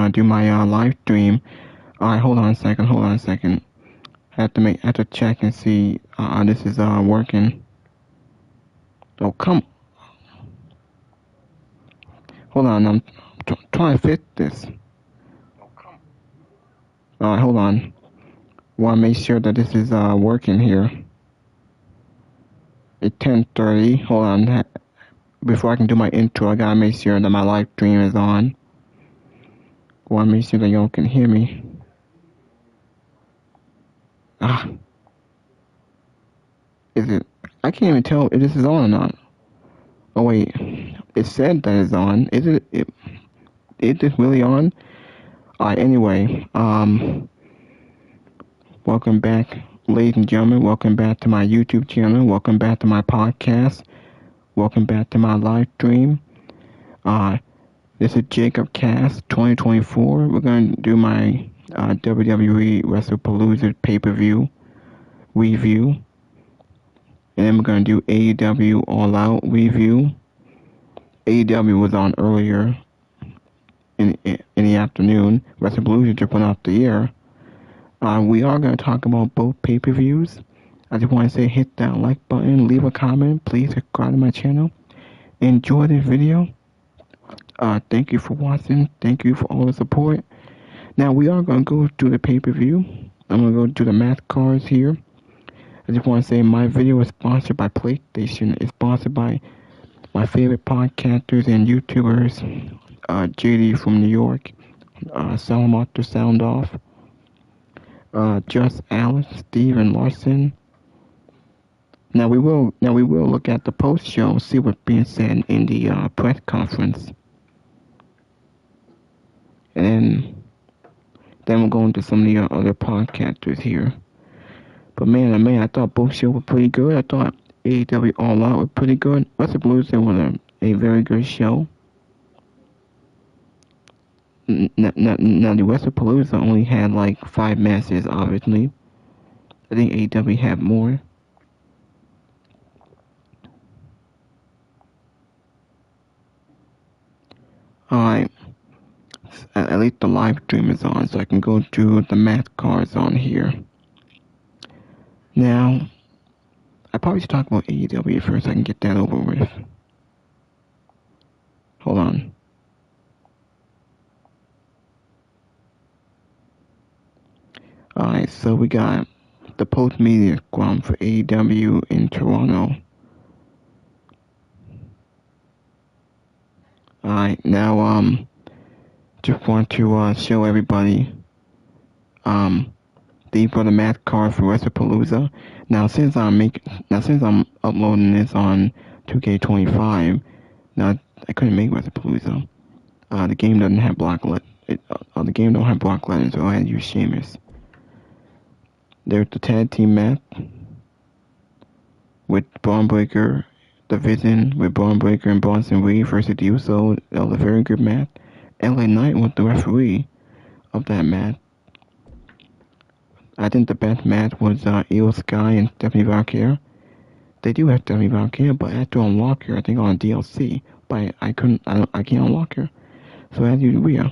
do my live stream. Alright, hold on a second. I have to check and see this is working. Oh, come. Hold on, I'm trying to fit this. Alright, hold on. Want to make sure that this is working here. It's 10:30. Hold on. Before I can do my intro, I gotta make sure that my live stream is on. Want to make sure that y'all can hear me. Is it? I can't even tell if this is on or not. Oh wait, it said that it's on. Is it? Is this really on? Alright. Anyway, welcome back, ladies and gentlemen. Welcome back to my YouTube channel. Welcome back to my podcast. Welcome back to my live stream. This is Jacob Cast 2024. We're going to do my WWE WrestlePalooza pay-per-view review. And then we're going to do AEW All Out review. AEW was on earlier in the afternoon. WrestlePalooza just went off the air. We are going to talk about both pay-per-views. I just want to say hit that like button, leave a comment, please subscribe to my channel. Enjoy this video. Thank you for watching. Thank you for all the support. Now we are going to go through the pay-per-view. I'm going to go through the match cards here. I just want to say my video is sponsored by PlayStation. It's sponsored by my favorite podcasters and YouTubers, JD from New York, Salamaster Sound Off, Just Alice, Steven Larson. Now we will look at the post show, see what's being said in the press conference, and then we'll go into some of the other podcasters here. But man, I thought both shows were pretty good. I thought AEW All Out was pretty good. WrestlePalooza was a very good show. Now the WrestlePalooza only had like 5 matches, obviously. I think AEW had more. Alright. At least the live stream is on, so I can go through the match cards on here. Now, I probably should talk about AEW first so I can get that over with. Hold on. Alright, so we got the post-media scrum for AEW in Toronto. Alright, now, just want to show everybody, these are the match cards for WrestlePalooza. Now, since I'm uploading this on 2K25, now I couldn't make WrestlePalooza. The game doesn't have block the game don't have block letters, so I had to use Sheamus. There's the tag team match with Braun Breaker, the Vision with Braun Breaker and Bronson Reed versus the Usos. That was a very good match. LA Knight was the referee of that match. I think the best match was Io Sky and Stephanie Valkyrie. They do have Stephanie Valkyrie, but I had to unlock her, I think, on DLC. But I can't unlock her. So I had to use Rhea.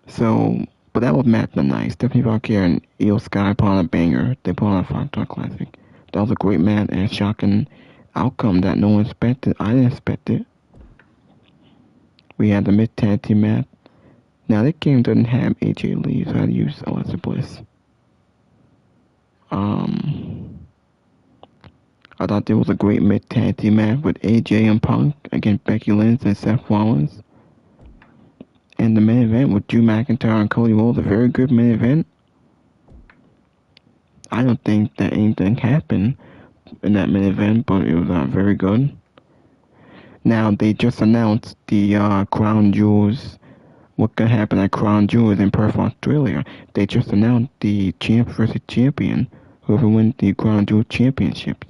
So, but that was match of the night. Stephanie Valkyrie and Io Sky put on a banger. They put on a 5-star classic. That was a great match and a shocking outcome that no one expected. I didn't expect it. We had the mid-tag team match. Now, this game doesn't have AJ Lee, so I had to use Alexa Bliss. I thought there was a great mid-tag team match with AJ and Punk against Becky Lynch and Seth Rollins. And the main event with Drew McIntyre and Cody Rhodes, a very good main event. I don't think that anything happened in that main event, but it was very good. Now, they just announced the Crown Jewels. What could happen at Crown Jewels in Perth, Australia? They just announced the champ versus champion, whoever wins the Crown Jewel championship.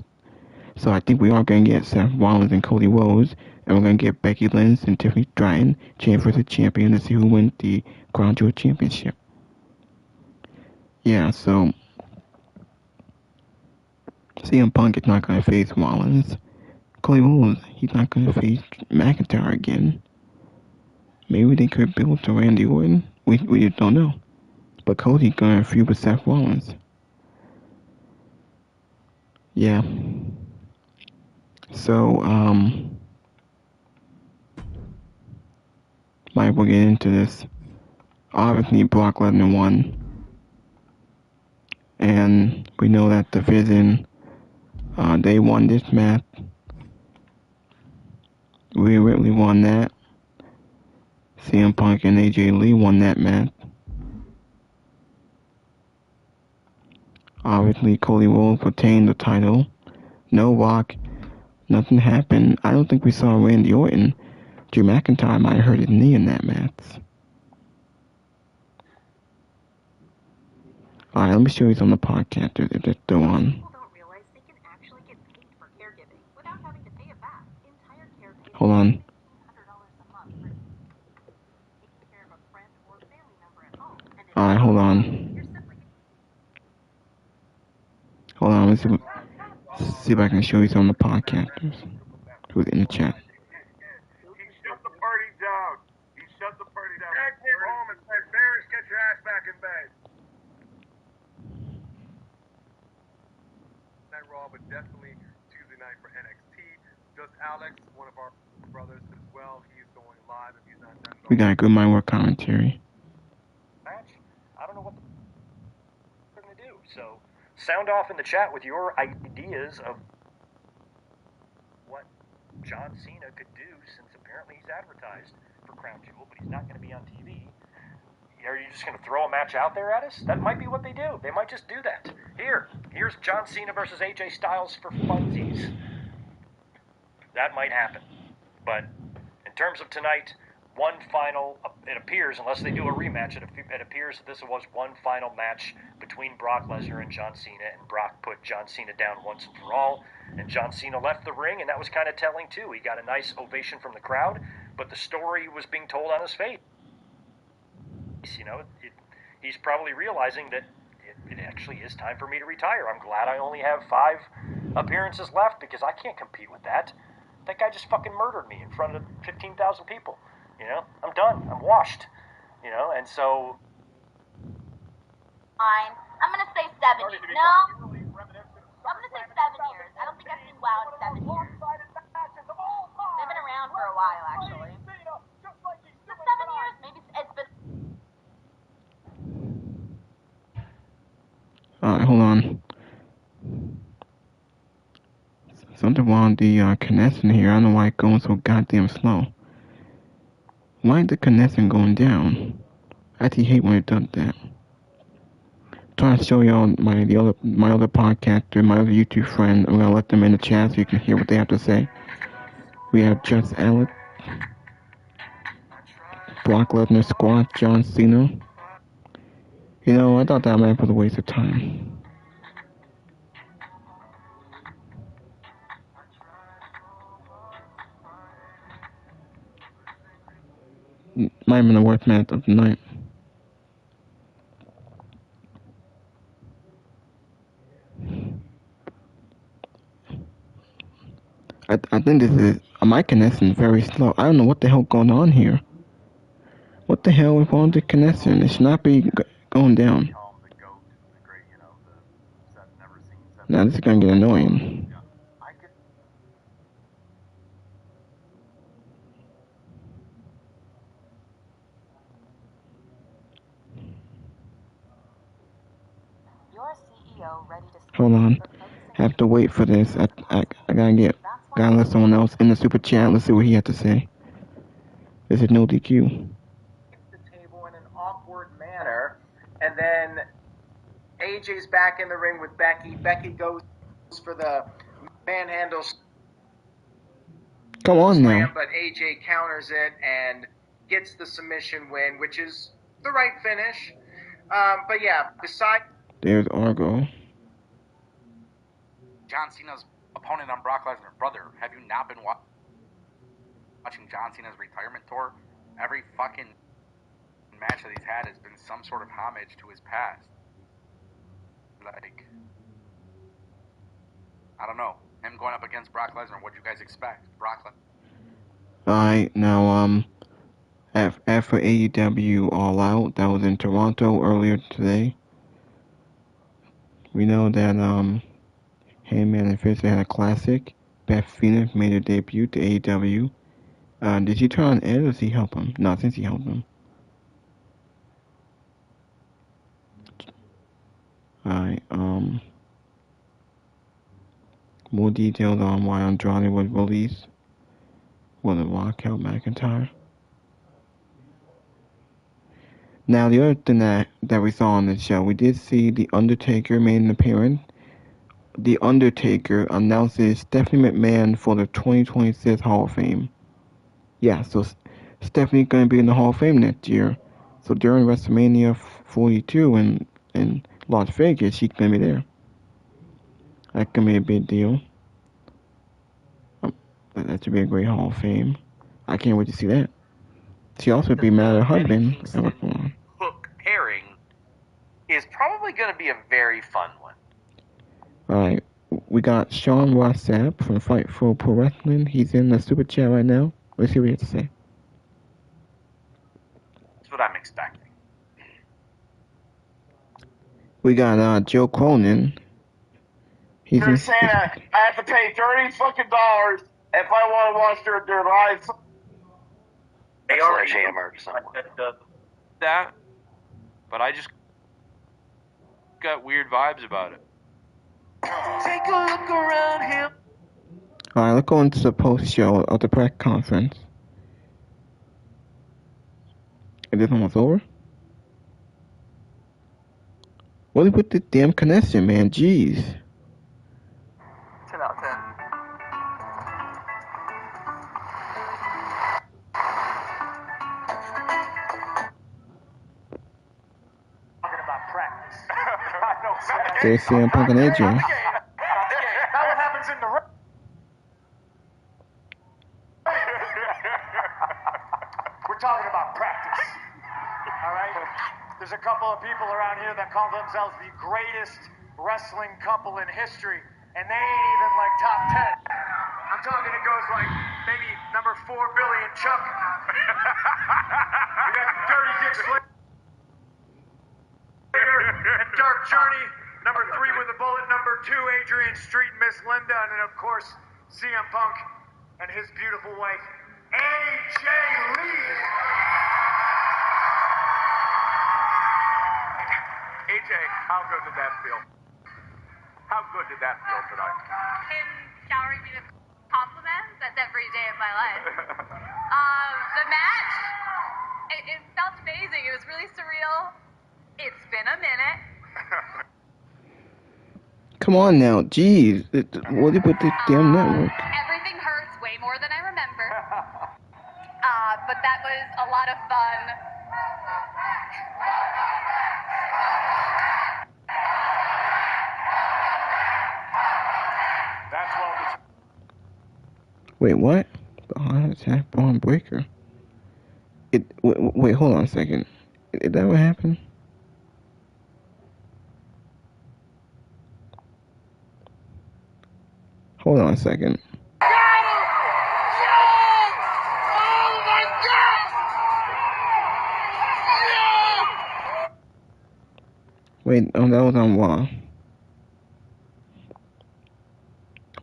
So I think we are going to get Seth Rollins and Cody Rhodes, and we're going to get Becky Lynch and Tiffany Stratton, champ versus champion, to see who wins the Crown Jewel championship. Yeah, so CM Punk is not going to face Rollins. Cody Rhodes, he's not going to face McIntyre again. Maybe they could build to Randy Orton. We just don't know. But Cody's gonna feud with Seth Rollins. Yeah. So, might we'll get into this. Obviously, Brock Lesnar won. And we know that Division, they won this match. Rhea Ripley won that. CM Punk and AJ Lee won that match. Obviously, Cody Rhodes retained the title. No Rock. Nothing happened. I don't think we saw Randy Orton. Drew McIntyre might have hurt his knee in that match. Alright, let me show you some of the podcast if they're still on. Hold on. Alright, hold on. Hold on, let's see if I can show you some of the podcasters who's in the chat. He shut the party down. He shut the party down. Dad came home and said, Bears, get your ass back in bed. Night Raw, but definitely Tuesday night for NXT. Just Alex, one of our brothers as well. He's going live if he's not done. We got a good mind work commentary. Match. I don't know what they're going to do. So sound off in the chat with your ideas of what John Cena could do, since apparently he's advertised for Crown Jewel, but he's not going to be on TV. Are you just going to throw a match out there at us? That might be what they do. They might just do that. Here's John Cena versus AJ Styles for funsies. That might happen. But in terms of tonight, one final, it appears, unless they do a rematch, it appears that this was one final match between Brock Lesnar and John Cena, and Brock put John Cena down once and for all, and John Cena left the ring, and that was kind of telling too. He got a nice ovation from the crowd, but the story was being told on his face. You know, he's probably realizing that it actually is time for me to retire. I'm glad I only have 5 appearances left, because I can't compete with that. That guy just fucking murdered me in front of 15,000 people. You know, I'm done. I'm washed. You know, and so... Fine. I'm gonna say 7 years. No? I'm gonna say 7 years. I don't think I've seen WoW in 7 years. They've been around for a while, actually. But 7 years? Maybe it's been... Alright, hold on. Something wrong with the connection here. I don't know why it's going so goddamn slow. Why is the connection going down? I actually hate when it does that. I'm trying to show y'all my other podcaster, my other YouTube friend. I'm gonna let them in the chat so you can hear what they have to say. We have Just Alex, Brock Lesnar Squad, John Cena. You know, I thought that man was a waste of time. Might have been the worst match of the night. I think this is my connection is very slow. I don't know what the hell going on here. What the hell is wrong with the connection? It should not be going down. Now this is gonna get annoying. Your CEO ready to... Hold on. Have to wait for this. I gotta let someone else in the super chat. Let's see what he had to say. This is no DQ. The table in an awkward manner, and then AJ's back in the ring with Becky. Becky goes for the manhandle. Come on now. But AJ counters it and gets the submission win, which is the right finish. But yeah, besides... There's Argo. John Cena's opponent on Brock Lesnar. Brother, have you not been watching John Cena's retirement tour? Every fucking match that he's had has been some sort of homage to his past. Like, I don't know. Him going up against Brock Lesnar, what'd you guys expect? Brock Lesnar. Alright, now, after AEW All Out, that was in Toronto earlier today. We know that Heyman and Fitz had a classic. Beth Phoenix made her debut to AEW. Did she turn on Ed or did he help him? No, I think he helped him. Alright, more details on why Andrade was released. Was it Rock helped McIntyre? Now, the other thing that we saw on the show, we did see The Undertaker made an appearance. The Undertaker announces Stephanie McMahon for the 2026 Hall of Fame. Yeah, so Stephanie's going to be in the Hall of Fame next year. So during WrestleMania 42 in Las Vegas, she's going to be there. That can be a big deal. That should be a great Hall of Fame. I can't wait to see that. She also be mad at her husband. Hook pairing is probably going to be a very fun one. Alright, we got Sean Rossap from Fightful Pro Wrestling. He's in the super chat right now. Let's see what he has to say. That's what I'm expecting. We got Joe Cronin. He's They're saying I have to pay $30 fucking if I want to watch their live. They are a jammer somewhere. That, but I just got weird vibes about it. Take a look around him. Alright, let's go into the post-show of the press conference. Is this almost over? What is with the damn connection, man? Jeez. 10 out of 10. Talking about practice. I know. There's CM Punk and AJ. Not what happens in the ring. We're talking about practice. All right? There's a couple of people around here that call themselves the greatest wrestling couple in history, and they ain't even like top 10. I'm talking it goes like maybe number 4, Billy and Chuck. We got Dirty Dick Slater and Dark Journey. Number 3 with a bullet. Number 2, Adrian Street and Miss Linda. And then, of course, CM Punk and his beautiful wife, AJ Lee. AJ, how good did that feel? How good did that feel tonight? Him showering me with compliments. That's every day of my life. The match, it felt amazing. It was really surreal. It's been a minute. Come on now, jeez. What did with the damn network? Everything hurts way more than I remember. But that was a lot of fun. That's what Wait, what? Behind attack bomb breaker. Wait, hold on a second. Is that what happened? Hold on a second. Wait, oh, that was on Raw.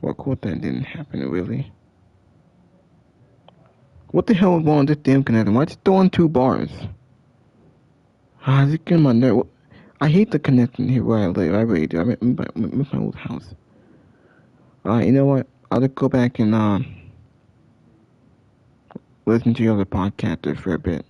Well, cool, that didn't happen, really. What the hell is wrong with this damn connector? Why just throwing 2 bars? Is it getting my nerve? I hate the connection here where I live. I really do. I'm in my old house. You know what? I'll just go back and listen to the other podcasters for a bit.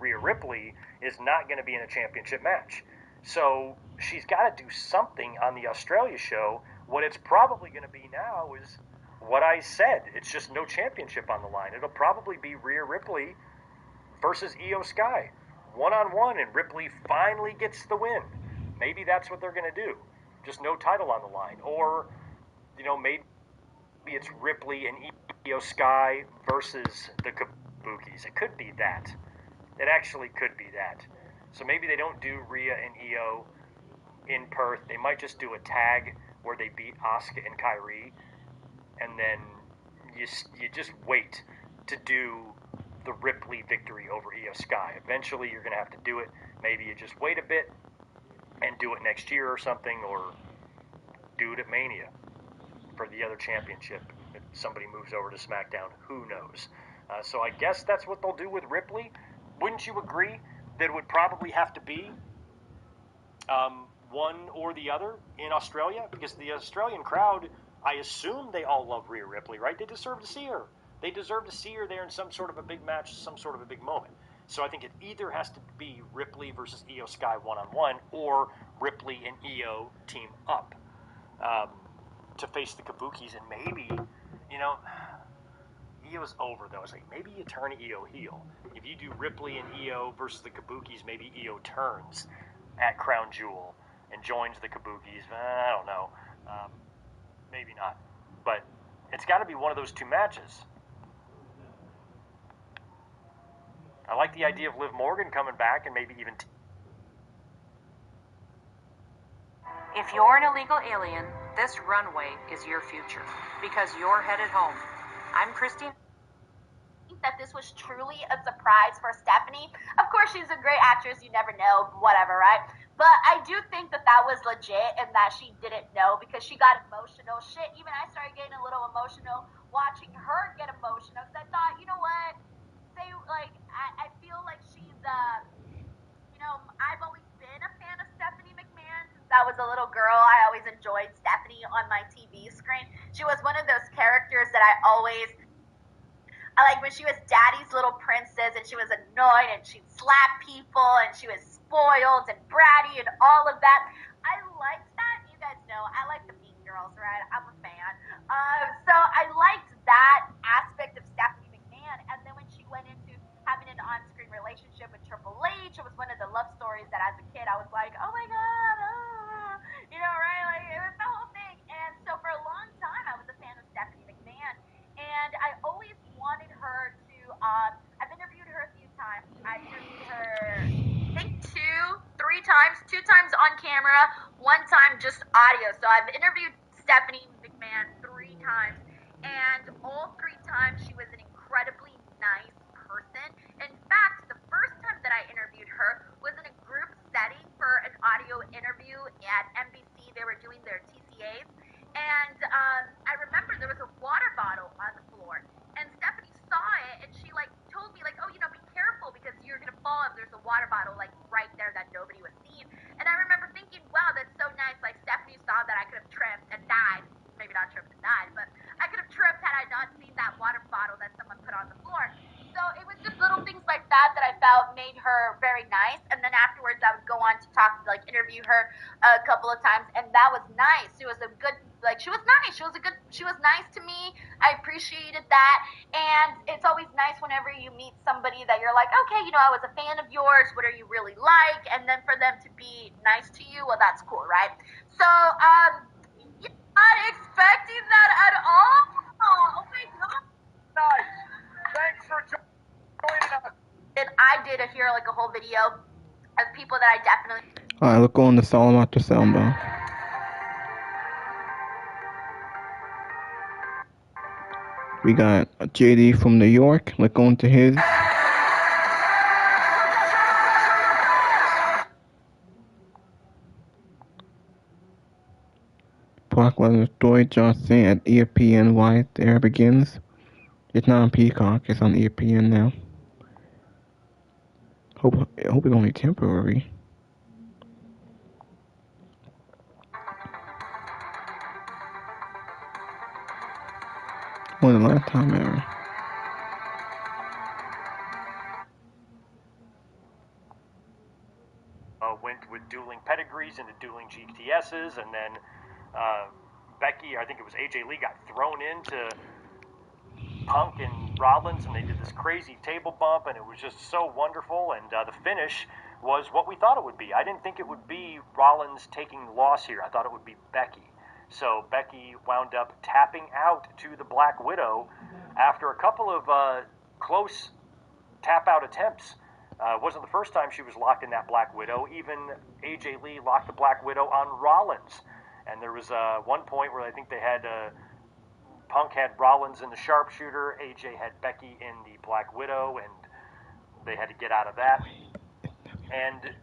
Rhea Ripley is not going to be in a championship match. So she's got to do something on the Australia show. What it's probably going to be now is what I said. It's just no championship on the line. It'll probably be Rhea Ripley versus Io Sky. 1-on-1, and Ripley finally gets the win. Maybe that's what they're going to do. Just no title on the line. Or, maybe it's Ripley and Io Sky versus the Kabukis. It could be that. It actually could be that. So maybe they don't do Rhea and Io in Perth. They might just do a tag where they beat Asuka and Kairi. And then you just wait to do the Ripley victory over Io Sky. Eventually, you're going to have to do it. Maybe you just wait a bit and do it next year or something, or do it at Mania for the other championship. If somebody moves over to SmackDown, who knows? So I guess that's what they'll do with Ripley. Wouldn't you agree that it would probably have to be one or the other in Australia? Because the Australian crowd, I assume they all love Rhea Ripley, right? They deserve to see her. They deserve to see her there in some sort of a big match, some sort of a big moment. So I think it either has to be Ripley versus Io Sky one-on-one, or Ripley and Io team up to face the Kabukis. And maybe, Io's over, though. It's like, maybe you turn Io heel. If you do Ripley and Io versus the Kabukis, maybe Io turns at Crown Jewel and joins the Kabukis. I don't know. Maybe not. But it's got to be one of those two matches. I like the idea of Liv Morgan coming back and maybe even... If you're an illegal alien, this runway is your future, because you're headed home. I'm Christine. That this was truly a surprise for Stephanie. Of course, she's a great actress. You never know, whatever, right? But I do think that was legit and that she didn't know, because she got emotional. Shit, even I started getting a little emotional watching her get emotional, because I thought, you know what? I feel like she's, I've always been a fan of Stephanie McMahon since I was a little girl. I always enjoyed Stephanie on my TV screen. She was one of those characters that I like when she was Daddy's little princess, and she was annoyed and she'd slap people and she was spoiled and bratty and all of that. I liked that. You guys know I like the Mean Girls, right? I'm a fan. So I liked that aspect of Stephanie McMahon. And then when she went into having an on-screen relationship with Triple H, it was one of the love stories that as a kid I was like, oh my god, right? Like, it was the whole thing. And so for a long time I was a fan of Stephanie McMahon, and I always wanted her to, I've interviewed her a few times. I interviewed her, I think 2 times on camera, one time just audio. So I've interviewed Stephanie McMahon 3 times, and all 3 times she was an incredibly nice person. In fact, the first time that I interviewed her was in a group setting for an audio interview at NBC. They were doing their TCAs, and I remember there was a water bottle on the floor, and Stephanie saw it, and she told me oh, be careful, because you're gonna fall if there's a water bottle right there that nobody was seeing. And I remember thinking, wow, that's so nice. Stephanie saw that I could have tripped and died. Maybe not tripped and died, but I could have tripped had I not seen that water bottle that someone put on the floor. So it was just little things like that I felt made her very nice. And then afterwards I would go on to interview her a couple of times, and that was nice. She was a good, she was nice. She was nice to me. I appreciated that. And it's always nice whenever you meet somebody that you're like, okay, I was a fan of yours. What are you really like? And then for them to be nice to you, well, that's cool, right? So, not expecting that at all. Oh my god. Nice. Thanks for joining us. And I did a whole video of people that I definitely... Alright, let's go on to Solomon after Selma. We got JD from New York. Let's go into his. Brock Lesnar story, John Cena at ESPN. Why the era begins. It's not on Peacock. It's on ESPN now. Hope it's only temporary. More than last time ever. Went with dueling pedigrees into dueling GTSs, and then Becky, I think it was AJ Lee, got thrown into Punk and Rollins, and they did this crazy table bump, and it was just so wonderful. And the finish was what we thought it would be. I didn't think it would be Rollins taking the loss here. I thought it would be Becky. So Becky wound up tapping out to the Black Widow after a couple of close tap-out attempts. It wasn't the first time she was locked in that Black Widow. Even AJ Lee locked the Black Widow on Rollins. And there was one point where I think they had Punk had Rollins in the sharpshooter, AJ had Becky in the Black Widow, and they had to get out of that. And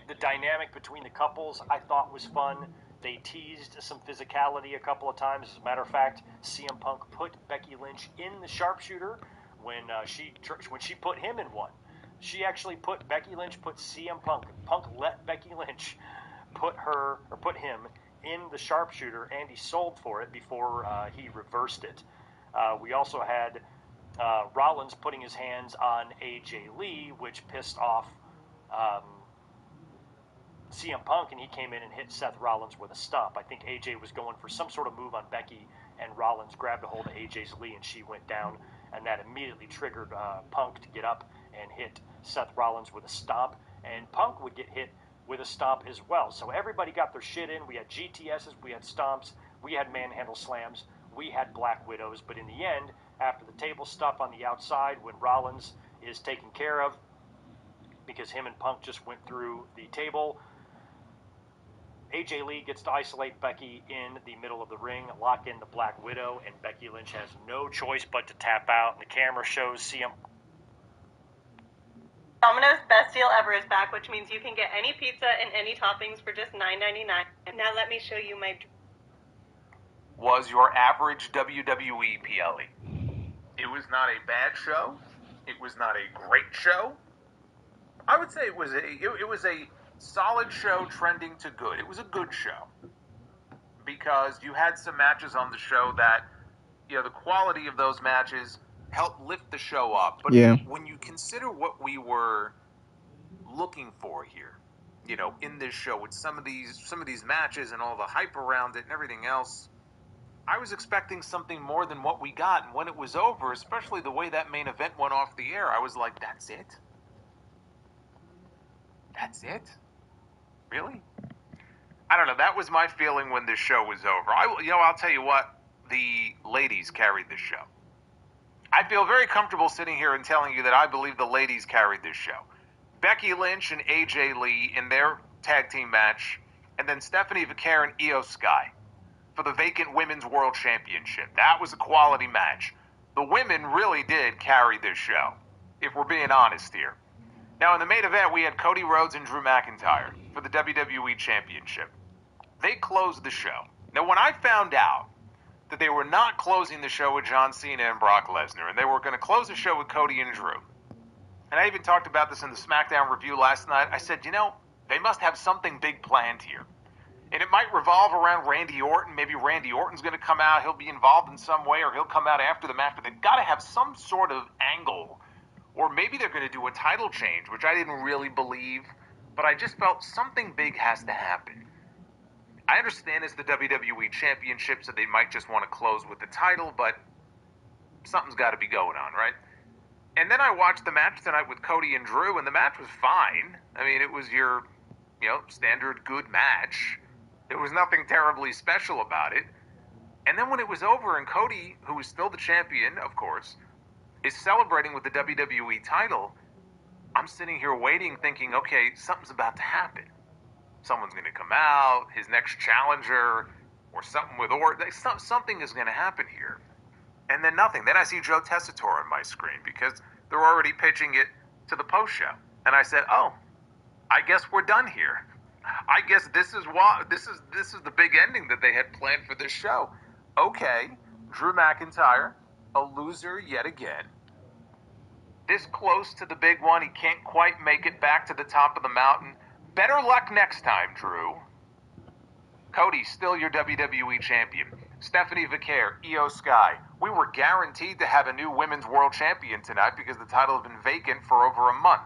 the dynamic between the couples I thought was fun. They teased some physicality a couple of times. As a matter of fact, CM Punk put Becky Lynch in the sharpshooter when she put him in one. She actually put CM Punk. Punk let Becky Lynch put him in the sharpshooter, and he sold for it before he reversed it. We also had Rollins putting his hands on AJ Lee, which pissed off CM Punk, and he came in and hit Seth Rollins with a stomp. I think AJ was going for some sort of move on Becky, and Rollins grabbed a hold of AJ's Lee, and she went down, and that immediately triggered Punk to get up and hit Seth Rollins with a stomp, and Punk would get hit with a stomp as well. So everybody got their shit in. We had GTSs, we had stomps, we had manhandle slams, we had Black Widows, but in the end, after the table stuff on the outside, when Rollins is taken care of, because him and Punk just went through the table, AJ Lee gets to isolate Becky in the middle of the ring, lock in the Black Widow, and Becky Lynch has no choice but to tap out. And the camera shows CM. Domino's Best Deal Ever is back, which means you can get any pizza and any toppings for just $9.99. And now let me show you my... Was your average WWE PLE? It was not a bad show. It was not a great show. I would say it was a solid show trending to good. It was a good show because you had some matches on the show that, the quality of those matches helped lift the show up. But when you consider what we were looking for here, in this show with some of these matches and all the hype around it and everything else, I was expecting something more than what we got. And when it was over, especially the way that main event went off the air, I was like, that's it? That's it? Really? I don't know. That was my feeling when this show was over. I'll tell you what. The ladies carried this show. I feel very comfortable sitting here and telling you that I believe the ladies carried this show. Becky Lynch and AJ Lee in their tag team match, and then Stephanie Vaquer and Io Sky for the vacant Women's World Championship. That was a quality match. The women really did carry this show, if we're being honest here. Now, in the main event, we had Cody Rhodes and Drew McIntyre for the WWE Championship. They closed the show. Now, when I found out that they were not closing the show with John Cena and Brock Lesnar, and they were going to close the show with Cody and Drew, and I even talked about this in the SmackDown review last night, I said, they must have something big planned here. And it might revolve around Randy Orton. Maybe Randy Orton's going to come out, he'll be involved in some way, or he'll come out after the match, but they've got to have some sort of angle. Or maybe they're going to do a title change, which I didn't really believe, but I just felt something big has to happen. I understand it's the WWE Championship, so they might just want to close with the title, but something's got to be going on, right? And then I watched the match tonight with Cody and Drew, and the match was fine. I mean, it was your, standard good match. There was nothing terribly special about it. And then when it was over, and Cody, who is still the champion, of course, is celebrating with the WWE title, I'm sitting here waiting, thinking, okay, something's about to happen. Someone's going to come out, his next challenger, or something with Orton. Something is going to happen here. And then nothing. Then I see Joe Tessitore on my screen because they're already pitching it to the post show. And I said, oh, I guess we're done here. I guess this is the big ending that they had planned for this show. Okay, Drew McIntyre, a loser yet again. This close to the big one, he can't quite make it back to the top of the mountain. Better luck next time, Drew. Cody, still your WWE champion. Stephanie Vaquer, Io Sky. We were guaranteed to have a new Women's World Champion tonight because the title has been vacant for over a month.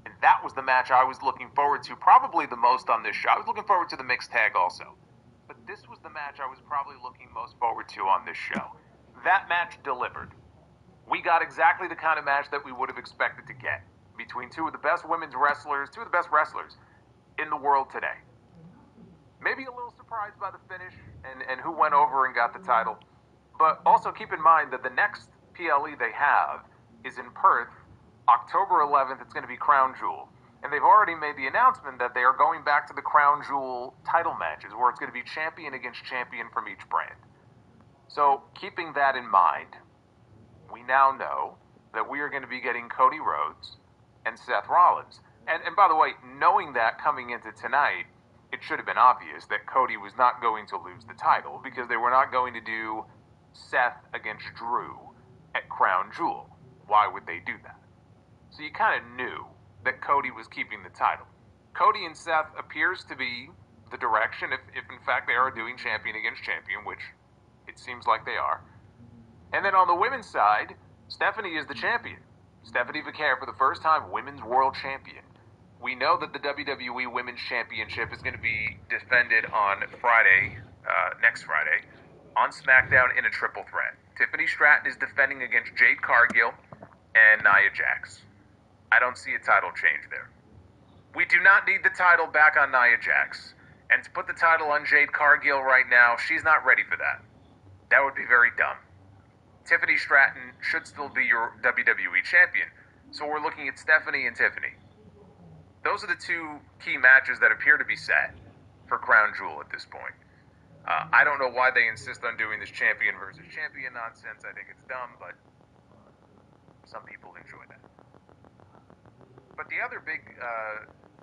And that was the match I was looking forward to, probably the most on this show. I was looking forward to the mixed tag also. But this was the match I was probably looking most forward to on this show. That match delivered. We got exactly the kind of match that we would have expected to get between two of the best wrestlers in the world today. Maybe a little surprised by the finish and who went over and got the title. But also keep in mind that the next PLE they have is in Perth, October 11th. It's going to be Crown Jewel. And they've already made the announcement that they are going back to the Crown Jewel title matches where it's going to be champion against champion from each brand. So keeping that in mind, we now know that we are going to be getting Cody Rhodes and Seth Rollins. And by the way, knowing that coming into tonight, it should have been obvious that Cody was not going to lose the title because they were not going to do Seth against Drew at Crown Jewel. Why would they do that? So you kind of knew that Cody was keeping the title. Cody and Seth appears to be the direction, if in fact they are doing champion against champion, which it seems like they are. And then on the women's side, Stephanie is the champion. Stephanie Vaquer, for the first time, women's world champion. We know that the WWE Women's Championship is going to be defended on Friday, next Friday, on SmackDown in a triple threat. Tiffany Stratton is defending against Jade Cargill and Nia Jax. I don't see a title change there. We do not need the title back on Nia Jax. And to put the title on Jade Cargill right now, she's not ready for that. That would be very dumb. Tiffany Stratton should still be your WWE champion. So we're looking at Stephanie and Tiffany. Those are the two key matches that appear to be set for Crown Jewel at this point. I don't know why they insist on doing this champion versus champion nonsense. I think it's dumb, but some people enjoy that. But the other big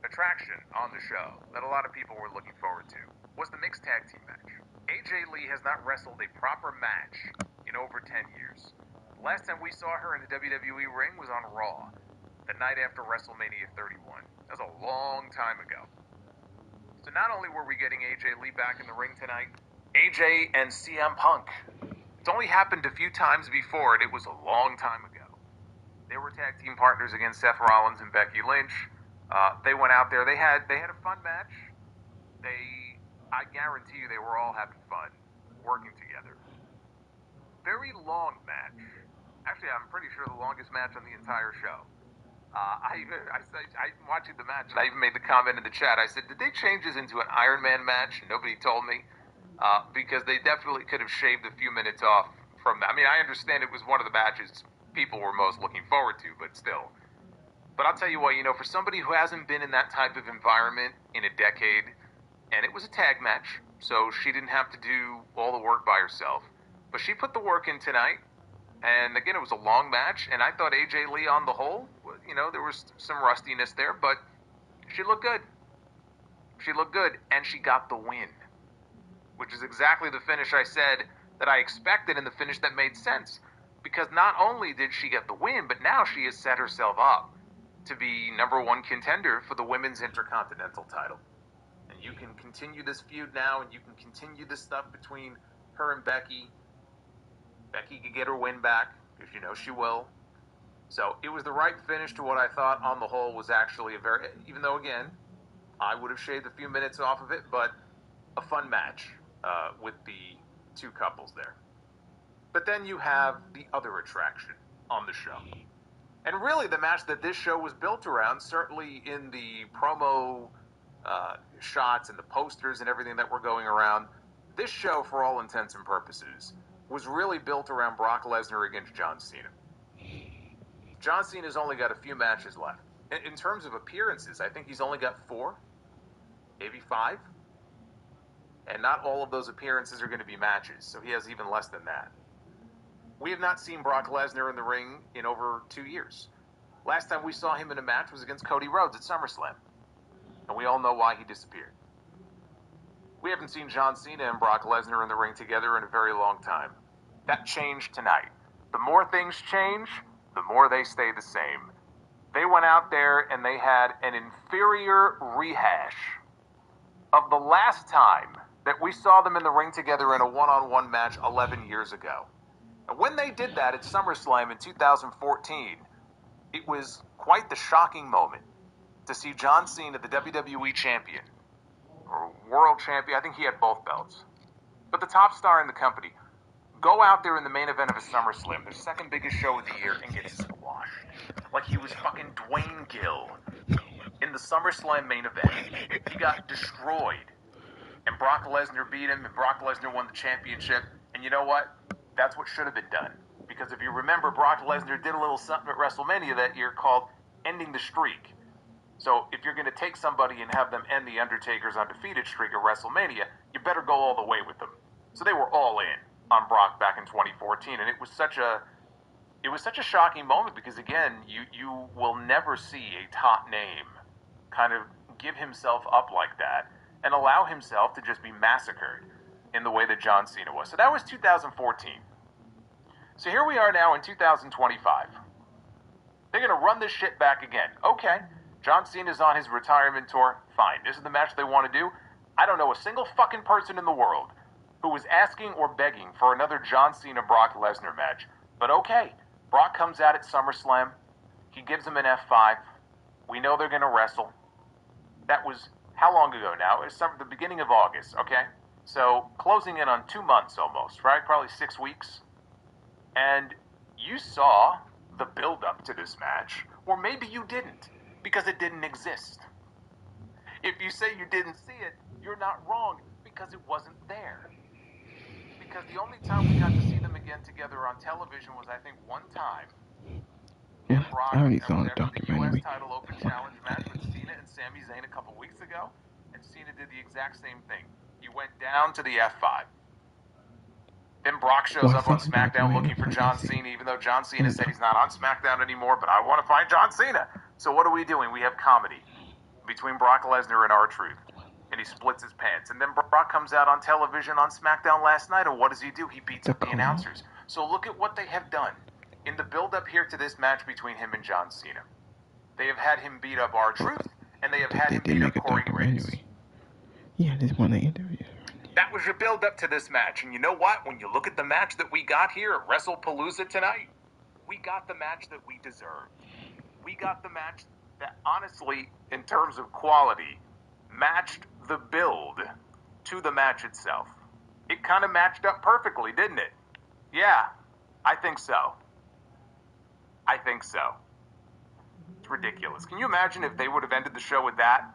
attraction on the show that a lot of people were looking forward to was the mixed tag team match. AJ Lee has not wrestled a proper match in over 10 years. The last time we saw her in the WWE ring was on Raw, the night after WrestleMania 31. That was a long time ago. So not only were we getting AJ Lee back in the ring tonight, AJ and CM Punk. It's only happened a few times before, and it was a long time ago. They were tag team partners against Seth Rollins and Becky Lynch. They went out there. They had a fun match. I guarantee you they were all having fun working together. Very long match. Actually, I'm pretty sure the longest match on the entire show. I'm watching the match, and I even made the comment in the chat. I said, did they change this into an Iron Man match? And nobody told me. Because they definitely could have shaved a few minutes off from that. I mean, I understand it was one of the matches people were most looking forward to, but still. But I'll tell you what, for somebody who hasn't been in that type of environment in a decade, and it was a tag match, so she didn't have to do all the work by herself. But she put the work in tonight, and again, it was a long match, and I thought AJ Lee on the whole, there was some rustiness there, but she looked good. She looked good, and she got the win, which is exactly the finish I said that I expected and the finish that made sense. Because not only did she get the win, but now she has set herself up to be #1 contender for the Women's Intercontinental title. And you can continue this feud now, and you can continue this stuff between her and Becky. Becky could get her win back, because she will. So it was the right finish to what I thought on the whole was actually even though again, I would have shaved a few minutes off of it, but a fun match with the two couples there. But then you have the other attraction on the show. And really the match that this show was built around, certainly in the promo shots and the posters and everything that were going around, this show, for all intents and purposes, was really built around Brock Lesnar against John Cena. John Cena's only got a few matches left. In terms of appearances, I think he's only got 4, maybe 5. And not all of those appearances are going to be matches, so he has even less than that. We have not seen Brock Lesnar in the ring in over 2 years. Last time we saw him in a match was against Cody Rhodes at SummerSlam. And we all know why he disappeared. We haven't seen John Cena and Brock Lesnar in the ring together in a very long time. That changed tonight. The more things change, the more they stay the same. They went out there and they had an inferior rehash of the last time that we saw them in the ring together in a one-on-one match 11 years ago. And when they did that at SummerSlam in 2014, it was quite the shocking moment to see John Cena, the WWE champion, or world champion, I think he had both belts, but the top star in the company, go out there in the main event of a SummerSlam, their second biggest show of the year, and get squashed. Like he was fucking Dwayne Gill in the SummerSlam main event. He got destroyed. And Brock Lesnar beat him, and Brock Lesnar won the championship. And you know what? That's what should have been done. Because if you remember, Brock Lesnar did a little something at WrestleMania that year called ending the streak. So if you're going to take somebody and have them end the Undertaker's undefeated streak at WrestleMania, you better go all the way with them. So they were all in on Brock back in 2014, and it was such a it was such a shocking moment because, again, you will never see a top name kind of give himself up like that and allow himself to just be massacred in the way that John Cena was. So that was 2014. So here we are now in 2025. They're going to run this shit back again. Okay, John Cena's on his retirement tour. Fine. This is the match they want to do. I don't know a single fucking person in the world who was asking or begging for another John Cena-Brock Lesnar match. But okay, Brock comes out at SummerSlam. He gives him an F5. We know they're going to wrestle. That was how long ago now? It was the beginning of August, okay? So closing in on 2 months almost, right? Probably 6 weeks. And you saw the build-up to this match, or maybe you didn't, because it didn't exist. If you say you didn't see it, you're not wrong, because it wasn't there. Because the only time we got to see them again together on television was, I think, one time. Yeah, Brock, I already that saw was the after the U.S. documentary. title open challenge match with Cena and Sami Zayn a couple weeks ago, and Cena did the exact same thing. He went down to the F5. Then Brock shows up on SmackDown looking for John Cena, even though John Cena said he's not on SmackDown anymore, but I want to find John Cena. So what are we doing? We have comedy between Brock Lesnar and R-Truth. And he splits his pants. And then Brock comes out on television on SmackDown last night, and what does he do? He beats up the announcers. So look at what they have done. In the build-up here to this match between him and John Cena, they have had him beat up R-Truth, and they have had him beat up Corey Graves. Yeah, this one of the interviews. That was your build-up to this match. And you know what? When you look at the match that we got here at WrestlePalooza tonight, we got the match that we deserved. We got the match that, honestly, in terms of quality, matched the build to the match itself. It kind of matched up perfectly, didn't it? Yeah, I think so. I think so. It's ridiculous. Can you imagine if they would have ended the show with that?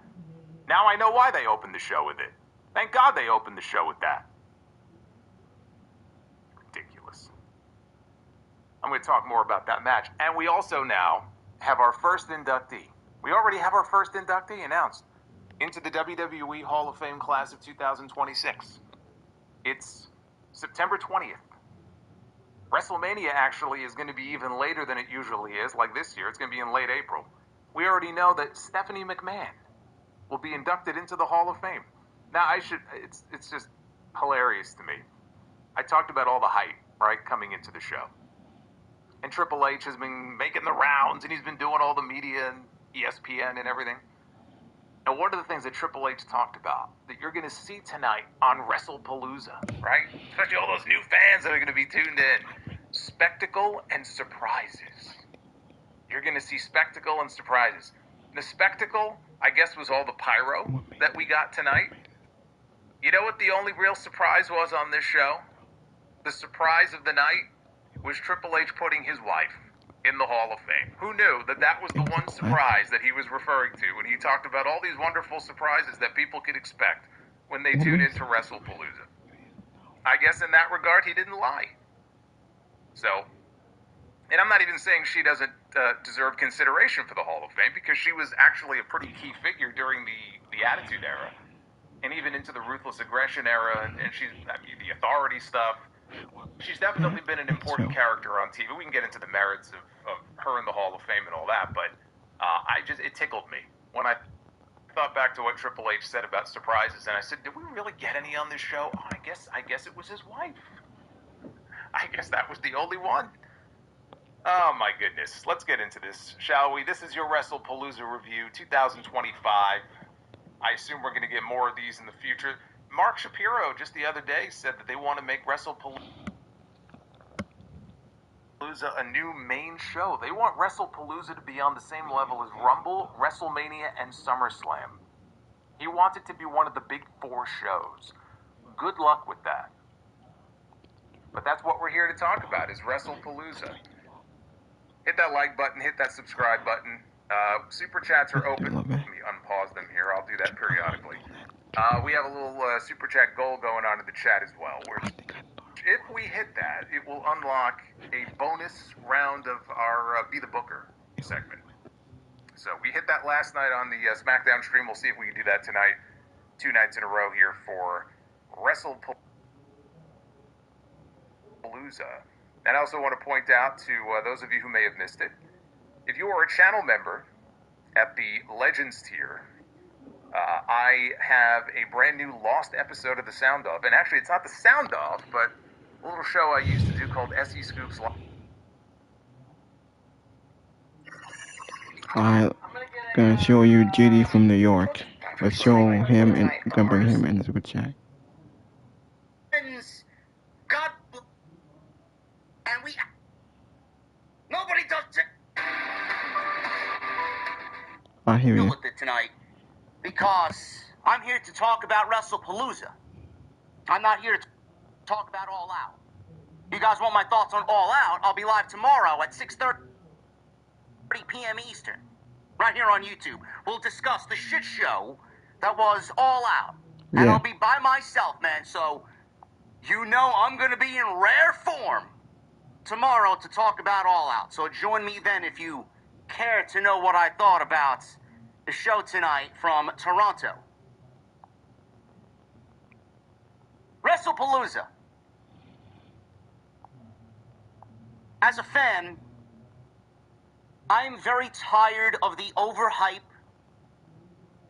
Now I know why they opened the show with it. Thank God they opened the show with that. Ridiculous. I'm going to talk more about that match. And we also now have our first inductee. We already have our first inductee announced into the WWE Hall of Fame class of 2026. It's September 20th. WrestleMania actually is going to be even later than it usually is, like this year. It's going to be in late April. We already know that Stephanie McMahon will be inducted into the Hall of Fame. Now, it's just hilarious to me. I talked about all the hype, right, coming into the show. And Triple H has been making the rounds, and he's been doing all the media and ESPN and everything. And one of the things that Triple H talked about that you're going to see tonight on WrestlePalooza, right? Especially all those new fans that are going to be tuned in. Spectacle and surprises. You're going to see spectacle and surprises. The spectacle, I guess, was all the pyro that we got tonight. You know what the only real surprise was on this show? The surprise of the night was Triple H putting his wife in the Hall of Fame. Who knew that that was the one surprise that he was referring to when he talked about all these wonderful surprises that people could expect when they tune into WrestlePalooza? I guess in that regard, he didn't lie. So, and I'm not even saying she doesn't deserve consideration for the Hall of Fame, because she was actually a pretty key figure during the Attitude Era, and even into the Ruthless Aggression Era, and she's, I mean, the Authority stuff. She's definitely been an important character on TV. We can get into the merits of her in the Hall of Fame and all that, but it tickled me when I thought back to what Triple H said about surprises, and I said, did we really get any on this show? Oh, I guess it was his wife. I guess that was the only one. Oh my goodness. Let's get into this, shall we? This is your WrestlePalooza review 2025. I assume we're going to get more of these in the future. Mark Shapiro just the other day said that they want to make WrestlePalooza a new main show. They want WrestlePalooza to be on the same level as Rumble, WrestleMania, and SummerSlam. He wants it to be one of the big four shows. Good luck with that. But that's what we're here to talk about, is WrestlePalooza. Hit that like button, hit that subscribe button. Super chats are open. Let me unpause them here. I'll do that periodically. We have a little super chat goal going on in the chat as well, where if we hit that, it will unlock a bonus round of our Be the Booker segment. So we hit that last night on the SmackDown stream. We'll see if we can do that tonight. 2 nights in a row here for WrestlePalooza. And I also want to point out to those of you who may have missed it, if you are a channel member at the Legends tier, I have a brand new lost episode of The Sound Of. And actually, it's not The Sound Of, but a little show I used to do called SE Scoops Live. I'm gonna show you JD from New York. Let's show him and I'm gonna bring him in the super chat. God, and we nobody does it. I hear you. With it tonight because I'm here to talk about WrestlePalooza. I'm not here to talk about All Out. You guys want my thoughts on All Out? I'll be live tomorrow at 6:30 p.m. Eastern, right here on YouTube. We'll discuss the shit show that was All Out. And Yeah. I'll be by myself, man, so you know I'm going to be in rare form tomorrow to talk about All Out. So join me then if you care to know what I thought about the show tonight from Toronto. WrestlePalooza. As a fan, I'm very tired of the overhype.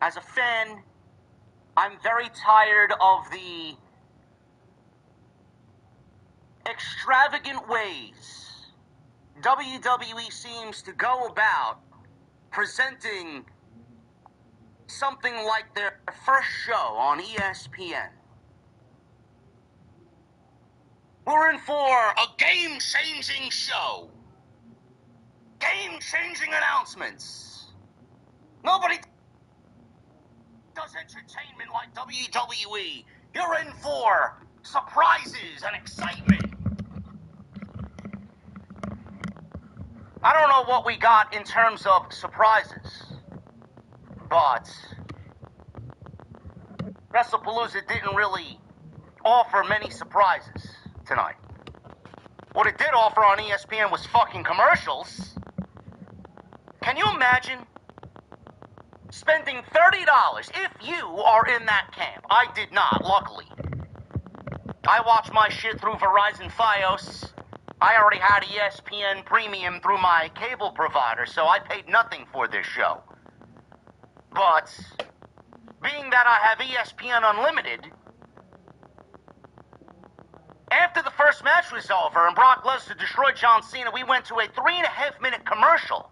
As a fan, I'm very tired of the extravagant ways WWE seems to go about presenting something like their first show on ESPN. We're in for a game-changing show. Game-changing announcements. Nobody does entertainment like WWE. You're in for surprises and excitement. I don't know what we got in terms of surprises, but WrestlePalooza didn't really offer many surprises tonight. What it did offer on ESPN was fucking commercials. Can you imagine spending $30 if you are in that camp? I did not, luckily. I watch my shit through Verizon Fios. I already had ESPN Premium through my cable provider, so I paid nothing for this show. But being that I have ESPN Unlimited, after the first match was over and Brock Lesnar destroyed John Cena, we went to a 3.5-minute commercial.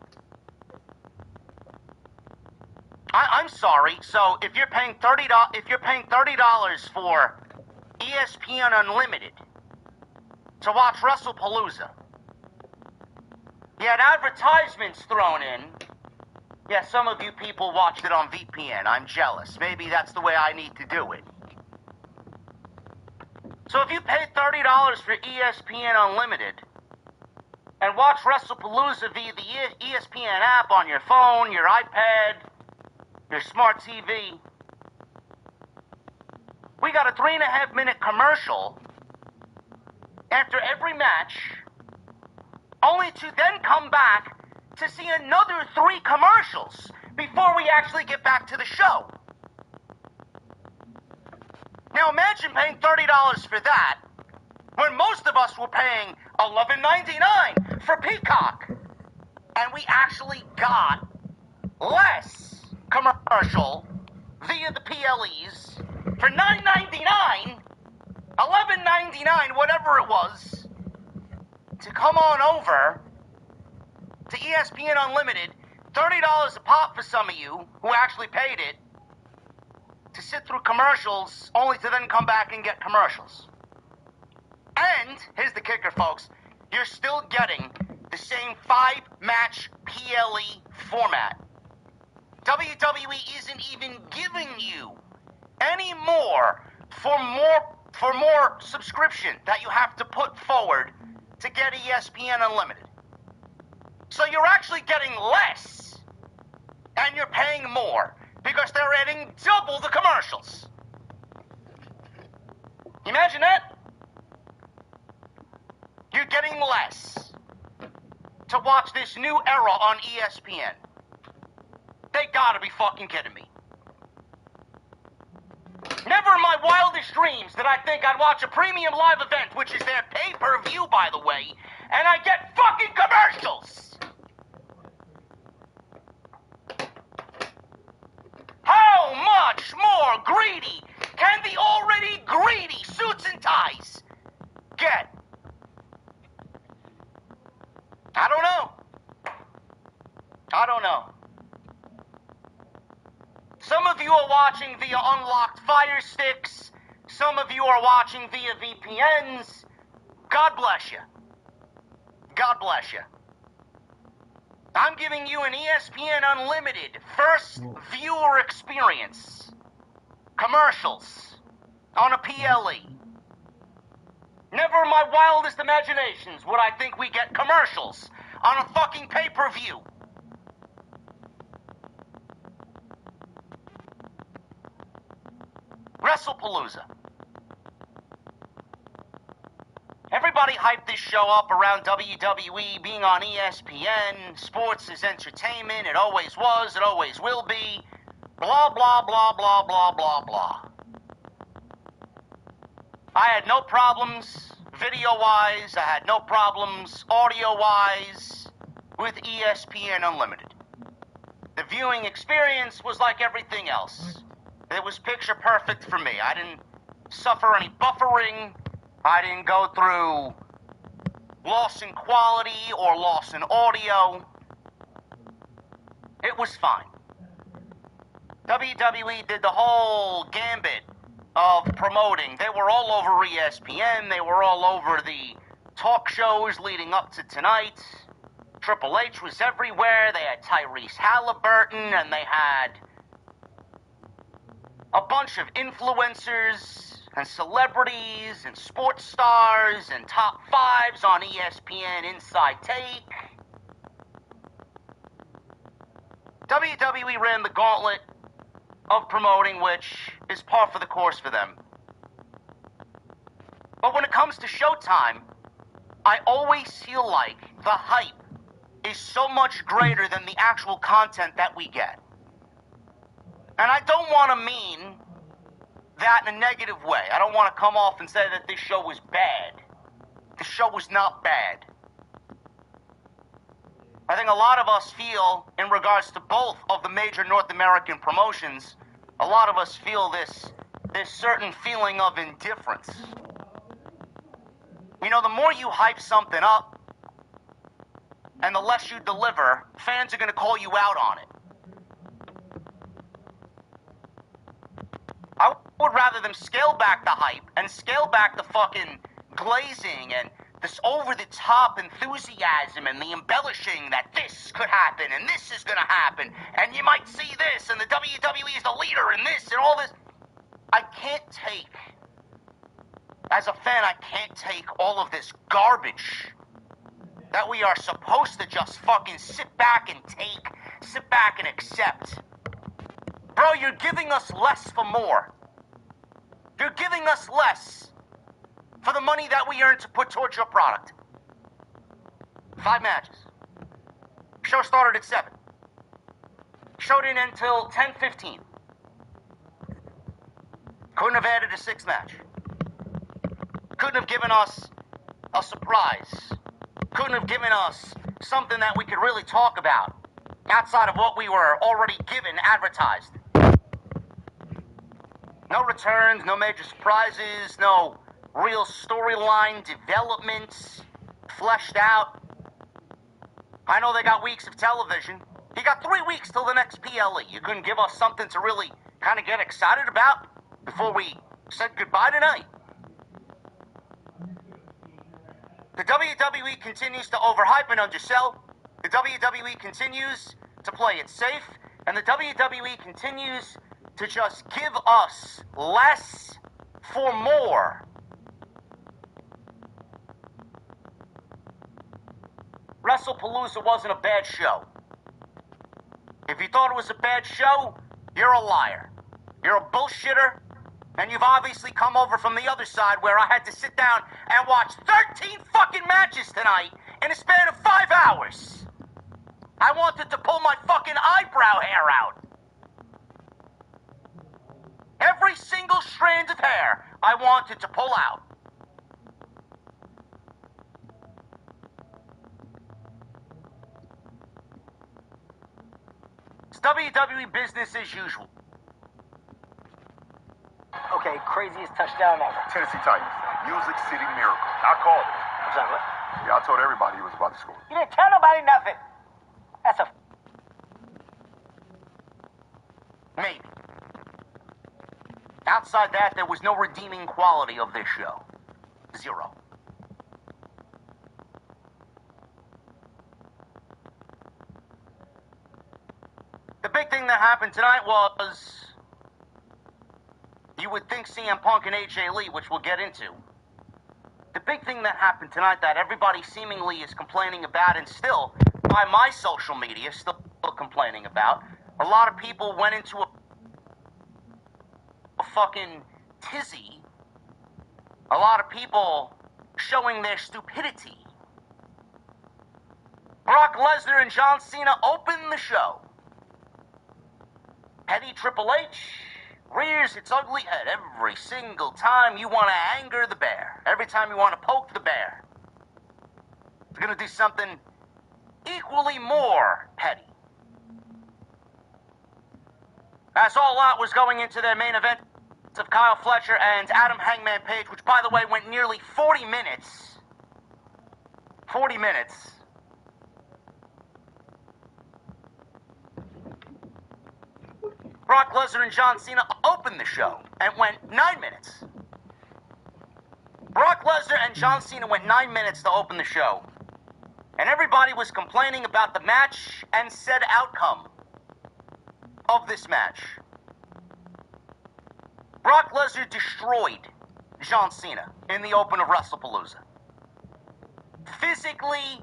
I'm sorry. So if you're paying $30 for ESPN Unlimited to watch WrestlePalooza, you had advertisements thrown in. Yeah, some of you people watched it on VPN. I'm jealous. Maybe that's the way I need to do it. So if you pay $30 for ESPN Unlimited and watch WrestlePalooza via the ESPN app on your phone, your iPad, your smart TV, we got a 3.5-minute commercial after every match, only to then come back to see another 3 commercials before we actually get back to the show. Now imagine paying $30 for that when most of us were paying $11.99 for Peacock. And we actually got less commercial via the PLEs for $9.99, $11.99, whatever it was, to come on over to ESPN Unlimited, $30 a pop for some of you who actually paid it, to sit through commercials only to then come back and get commercials. And here's the kicker, folks. You're still getting the same 5-match PLE format. WWE isn't even giving you any more for more subscription that you have to put forward to get ESPN Unlimited. So you're actually getting less and you're paying more because they're adding double the commercials. Imagine that. You're getting less to watch this new era on ESPN. They gotta be fucking kidding me. Never in my wildest dreams did I think I'd watch a premium live event, which is their pay-per-view, by the way, and I get fucking commercials. How much more greedy can the already greedy suits and ties get? I don't know. Some of you are watching via unlocked Fire Sticks. Some of you are watching via VPNs. God bless you. God bless you. I'm giving you an ESPN Unlimited first viewer experience. Commercials on a PLE. Never in my wildest imaginations would I think we get commercials on a fucking pay-per-view. WrestlePalooza. Everybody hyped this show up around WWE being on ESPN. Sports is entertainment. It always was. It always will be. Blah, blah, blah, blah, blah, blah, blah. I had no problems video-wise. I had no problems audio-wise with ESPN Unlimited. The viewing experience was like everything else. It was picture perfect for me. I didn't suffer any buffering. I didn't go through loss in quality or loss in audio. It was fine. WWE did the whole gambit of promoting. They were all over ESPN. They were all over the talk shows leading up to tonight. Triple H was everywhere. They had Tyrese Halliburton, and they had a bunch of influencers and celebrities and sports stars and top fives on ESPN Inside Take. WWE ran the gauntlet of promoting, which is par for the course for them. But when it comes to Showtime, I always feel like the hype is so much greater than the actual content that we get. And I don't want to mean that in a negative way. I don't want to come off and say that this show was bad. The show was not bad. I think a lot of us feel, in regards to both of the major North American promotions, a lot of us feel this certain feeling of indifference. You know, the more you hype something up, and the less you deliver, fans are going to call you out on it. I would rather them scale back the hype and scale back the fucking glazing and this over-the-top enthusiasm and the embellishing that this could happen and this is going to happen and you might see this and the WWE is the leader in this and all this. I can't take, as a fan, I can't take all of this garbage that we are supposed to just fucking sit back and accept. Bro, you're giving us less for more. You're giving us less for the money that we earn to put towards your product. 5 matches. Show started at 7. Show didn't end until 10:15. Couldn't have added a 6th match. Couldn't have given us a surprise. Couldn't have given us something that we could really talk about outside of what we were already given advertised. No returns, no major surprises, no real storyline developments fleshed out. I know they got weeks of television. You got 3 weeks till the next PLE. You couldn't give us something to really kind of get excited about before we said goodbye tonight. The WWE continues to overhype and undersell. The WWE continues to play it safe. And the WWE continues to just give us less for more. WrestlePalooza wasn't a bad show. If you thought it was a bad show, you're a liar. You're a bullshitter, and you've obviously come over from the other side where I had to sit down and watch 13 fucking matches tonight in a span of 5 hours. I wanted to pull my fucking eyebrow hair out. Every single strand of hair I wanted to pull out. It's WWE business as usual. Okay, craziest touchdown ever. Tennessee Titans. Music City Miracle. I called it. Was that what? Yeah, I told everybody he was about to score. You didn't tell nobody nothing. That's a... Maybe. Outside that, there was no redeeming quality of this show. Zero. The big thing that happened tonight was... you would think CM Punk and AJ Lee, which we'll get into. The big thing that happened tonight that everybody seemingly is complaining about, and still, by my social media, still complaining about, a lot of people went into a fucking tizzy. A lot of people showing their stupidity. Brock Lesnar and John Cena opened the show. Petty Triple H rears its ugly head every single time you want to anger the bear. Every time you want to poke the bear. It's going to do something equally more petty. As All Out was going into their main event of Kyle Fletcher and Adam Hangman Page, which, by the way, went nearly 40 minutes. 40 minutes. Brock Lesnar and John Cena opened the show and went 9 minutes. Brock Lesnar and John Cena went 9 minutes to open the show. And everybody was complaining about the match and said outcome of this match. Brock Lesnar destroyed John Cena in the open of WrestlePalooza. Physically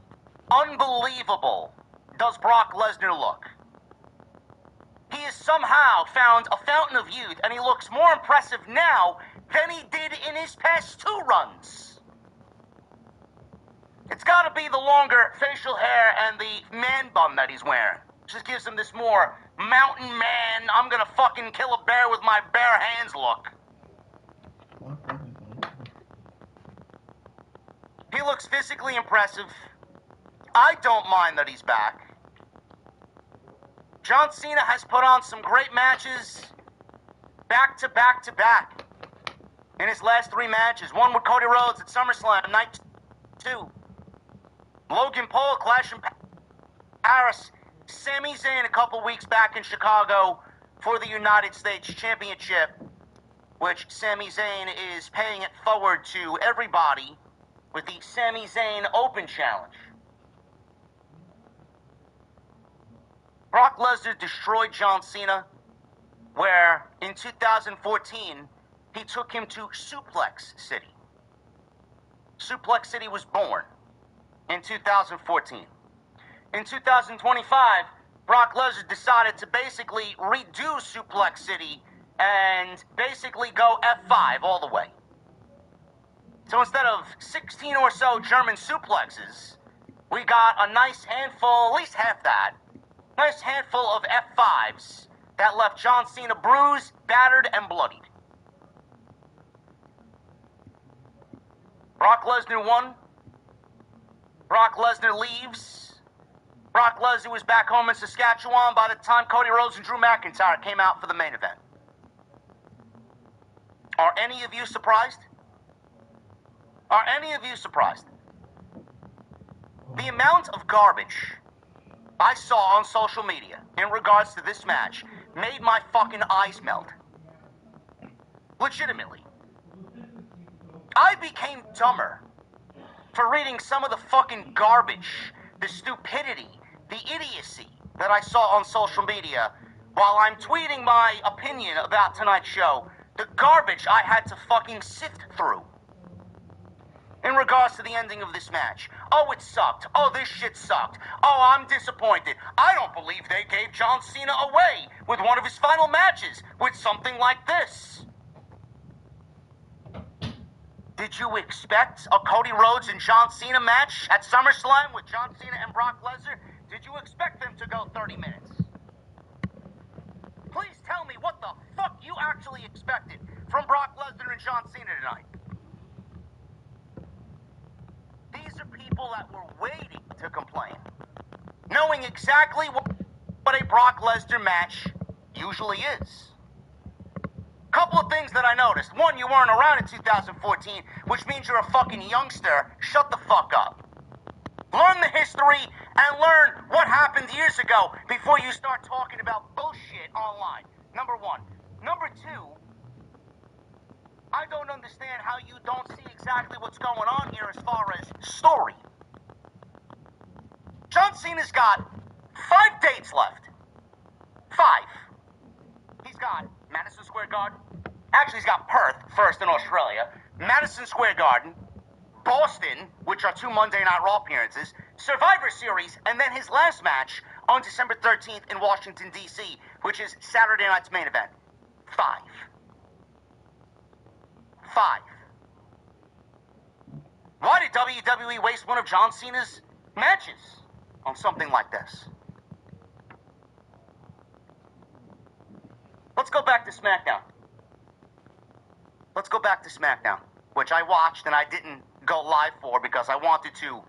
unbelievable does Brock Lesnar look. He has somehow found a fountain of youth, and he looks more impressive now than he did in his past 2 runs. It's got to be the longer facial hair and the man bun that he's wearing. Just gives him this more mountain man, I'm gonna fucking kill a bear with my bare hands look. He looks physically impressive. I don't mind that he's back. John Cena has put on some great matches back to back to back in his last 3 matches. One with Cody Rhodes at SummerSlam, night 2. Logan Paul, Clash in Paris. Sami Zayn a couple weeks back in Chicago for the United States Championship, which Sami Zayn is paying it forward to everybody with the Sami Zayn Open Challenge. Brock Lesnar destroyed John Cena, where in 2014 he took him to Suplex City. Suplex City was born in 2014. In 2025, Brock Lesnar decided to basically redo Suplex City and basically go F5 all the way. So instead of 16 or so German suplexes, we got a nice handful, at least half that, nice handful of F5s that left John Cena bruised, battered, and bloodied. Brock Lesnar won. Brock Lesnar leaves. Brock Lesnar was back home in Saskatchewan by the time Cody Rhodes and Drew McIntyre came out for the main event. Are any of you surprised? Are any of you surprised? The amount of garbage I saw on social media in regards to this match made my fucking eyes melt. Legitimately. I became dumber for reading some of the fucking garbage, the stupidity, the idiocy that I saw on social media while I'm tweeting my opinion about tonight's show. The garbage I had to fucking sift through in regards to the ending of this match. Oh, it sucked. Oh, this shit sucked. Oh, I'm disappointed. I don't believe they gave John Cena away with one of his final matches with something like this. Did you expect a Cody Rhodes and John Cena match at SummerSlam with John Cena and Brock Lesnar? Did you expect them to go 30 minutes? Please tell me what the fuck you actually expected from Brock Lesnar and John Cena tonight. These are people that were waiting to complain, knowing exactly what a Brock Lesnar match usually is. Couple of things that I noticed. One, you weren't around in 2014, which means you're a fucking youngster. Shut the fuck up. Learn the history and learn what happened years ago before you start talking about bullshit online. Number one. Number two, I don't understand how you don't see exactly what's going on here as far as story. John Cena's got 5 dates left. 5. He's got Madison Square Garden. Actually, he's got Perth first in Australia. Madison Square Garden. Boston, which are 2 Monday Night Raw appearances. Survivor Series, and then his last match on December 13th in Washington, D.C., which is Saturday night's main event. 5. Why did WWE waste one of John Cena's matches on something like this? Let's go back to SmackDown. Which I watched and I didn't go live for because I wanted to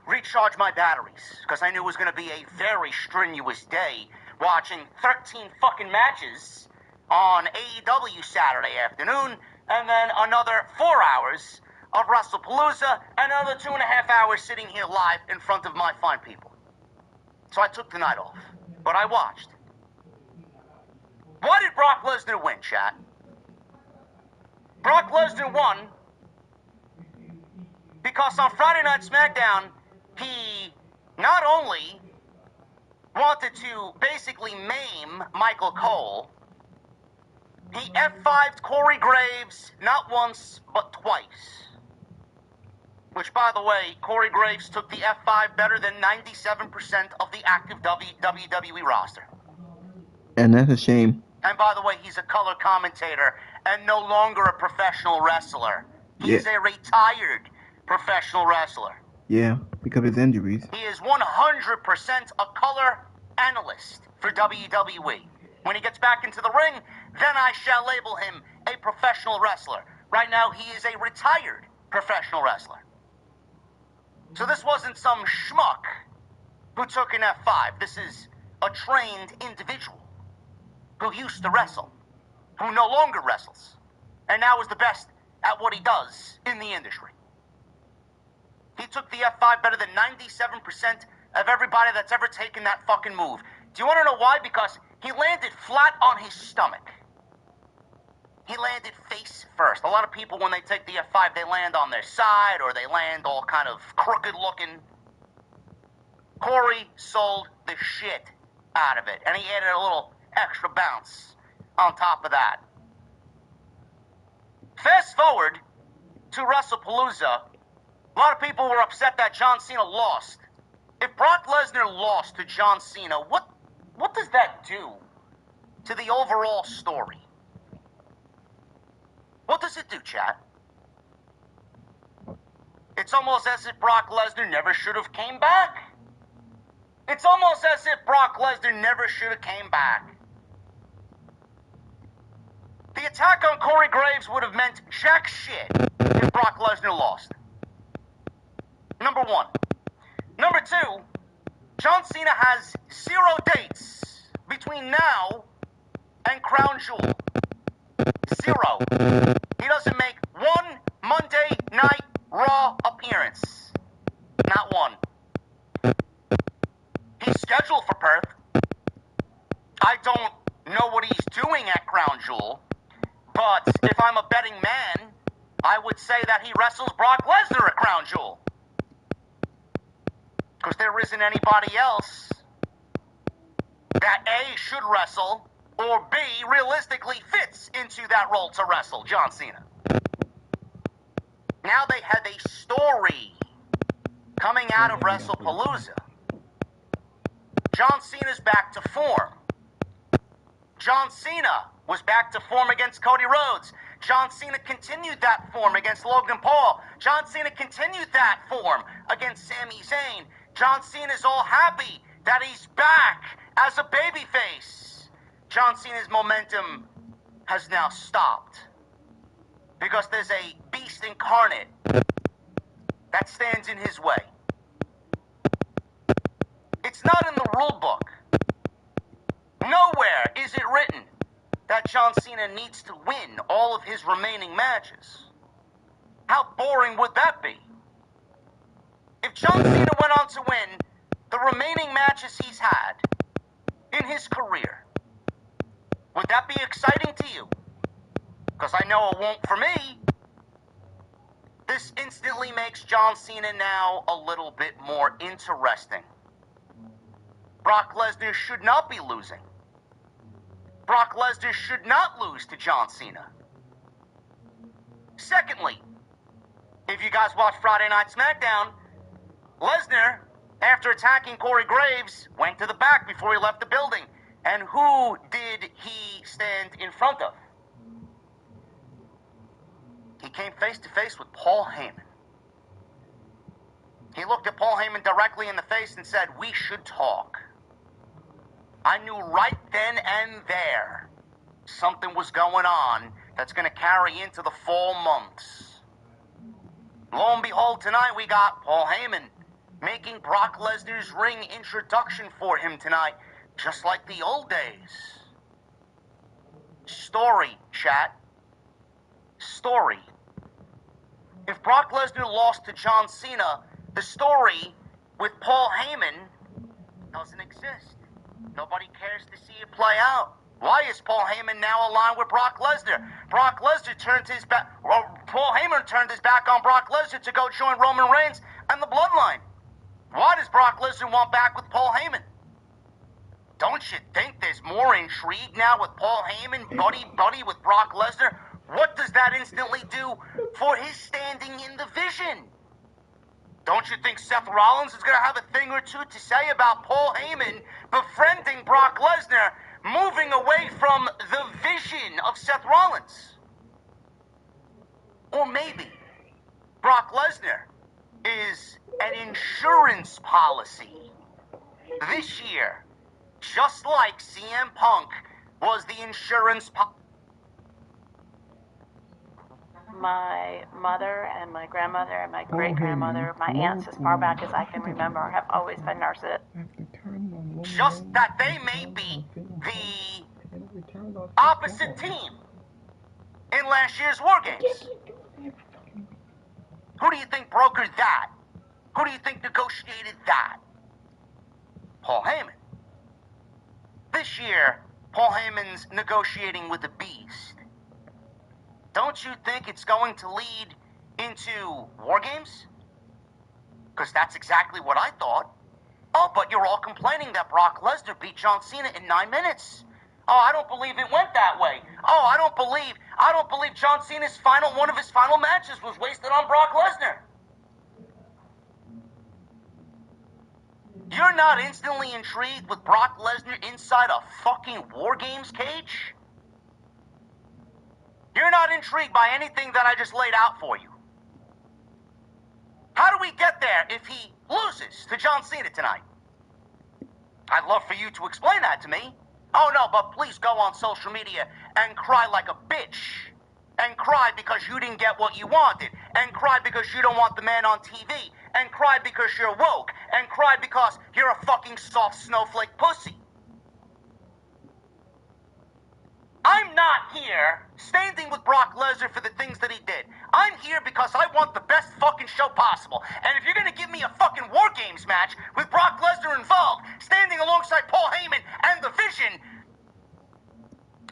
recharge my batteries, because I knew it was going to be a very strenuous day watching 13 fucking matches on AEW Saturday afternoon, and then another 4 hours of WrestlePalooza, and another 2.5 hours sitting here live in front of my fine people. So I took the night off, but I watched. Why did Brock Lesnar win, chat? Brock Lesnar won because on Friday Night SmackDown, he not only wanted to basically maim Michael Cole, he F5'd Corey Graves not once, but twice. Which, by the way, Corey Graves took the F5 better than 97% of the active WWE roster. And that's a shame. And by the way, he's a color commentator and no longer a professional wrestler. He's a retired professional wrestler. Yeah, because of his injuries. He is 100% a color analyst for WWE. When he gets back into the ring, then I shall label him a professional wrestler. Right now, he is a retired professional wrestler. So this wasn't some schmuck who took an F5. This is a trained individual who used to wrestle, who no longer wrestles, and now is the best at what he does in the industry. He took the F5 better than 97% of everybody that's ever taken that fucking move. Do you want to know why? Because he landed flat on his stomach. He landed face first. A lot of people, when they take the F5, they land on their side or they land all kind of crooked looking. Corey sold the shit out of it, and he added a little extra bounce on top of that. Fast forward to WrestlePalooza. A lot of people were upset that John Cena lost. If Brock Lesnar lost to John Cena, what does that do to the overall story? What does it do, chat? It's almost as if Brock Lesnar never should have came back. It's almost as if Brock Lesnar never should have came back. The attack on Corey Graves would have meant jack shit if Brock Lesnar lost. Number one. Number two, John Cena has 0 dates between now and Crown Jewel. 0. He doesn't make one Monday Night Raw appearance. Not one. He's scheduled for Perth. I don't know what he's doing at Crown Jewel, but if I'm a betting man, I would say that he wrestles Brock Lesnar at Crown Jewel. Because there isn't anybody else that A, should wrestle, or B, realistically fits into that role to wrestle John Cena. Now they have a story coming out of WrestlePalooza. John Cena's back to form. John Cena was back to form against Cody Rhodes. John Cena continued that form against Logan Paul. John Cena continued that form against Sami Zayn. John Cena's all happy that he's back as a babyface. John Cena's momentum has now stopped because there's a beast incarnate stands in his way. It's not in the rule book Nowhere is it written that John Cena needs to win all of his remaining matches. How boring would that be? If John Cena went on to win the remaining matches he's had in his career, would that be exciting to you? Because I know it won't for me. This instantly makes John Cena now a little bit more interesting. Brock Lesnar should not be losing. Brock Lesnar should not lose to John Cena. Secondly, if you guys watch Friday Night SmackDown, Lesnar, after attacking Corey Graves, went to the back before he left the building. And who did he stand in front of? He came face to face with Paul Heyman. He looked at Paul Heyman directly in the face and said, "We should talk." I knew right then and there something was going on that's going to carry into the fall months. Lo and behold, tonight we got Paul Heyman making Brock Lesnar's ring introduction for him tonight, just like the old days. Story, chat. Story. If Brock Lesnar lost to John Cena, the story with Paul Heyman doesn't exist. Nobody cares to see it play out. Why is Paul Heyman now aligned with Brock Lesnar? Brock Lesnar turned his back, Paul Heyman turned his back on Brock Lesnar to go join Roman Reigns and the Bloodline. Why does Brock Lesnar want back with Paul Heyman? Don't you think there's more intrigue now with Paul Heyman, buddy with Brock Lesnar? What does that instantly do for his standing in the vision? Don't you think Seth Rollins is going to have a thing or two to say about Paul Heyman befriending Brock Lesnar, moving away from the vision of Seth Rollins? Or maybe Brock Lesnar is an insurance policy this year, just like CM Punk was the insurance policy. My mother and my grandmother and my great-grandmother, my aunts as far back as I can remember, have always been narcissists. Just that they may be the opposite team in last year's War Games. Who do you think brokered that? Who do you think negotiated that? Paul Heyman. This year, Paul Heyman's negotiating with the Beast. Don't you think it's going to lead into War Games? Because that's exactly what I thought. Oh, but you're all complaining that Brock Lesnar beat John Cena in 9 minutes. Oh, I don't believe it went that way. Oh, I don't believe John Cena's one of his final matches was wasted on Brock Lesnar. You're not instantly intrigued with Brock Lesnar inside a fucking War Games cage? You're not intrigued by anything that I just laid out for you. How do we get there if he loses to John Cena tonight? I'd love for you to explain that to me. Oh no, but please go on social media and cry like a bitch. And cry because you didn't get what you wanted. And cry because you don't want the man on TV. And cry because you're woke. And cry because you're a fucking soft snowflake pussy. I'm not here standing with Brock Lesnar for the things that he did. I'm here because I want the best fucking show possible. And if you're gonna give me a fucking War Games match with Brock Lesnar involved, standing alongside Paul Heyman and the Vision,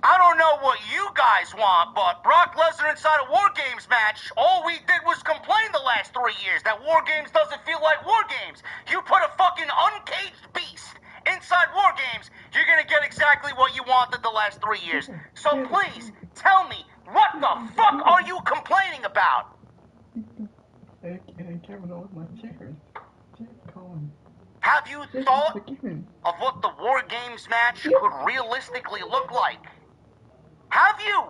I don't know what you guys want, but Brock Lesnar inside a War Games match, all we did was complain the last 3 years that War Games doesn't feel like War Games. You put a fucking uncaged beast inside War Games, you're gonna get exactly what you wanted the last 3 years. So please, tell me, what the fuck are you complaining about? Have you thought of what the War Games match could realistically look like? Have you?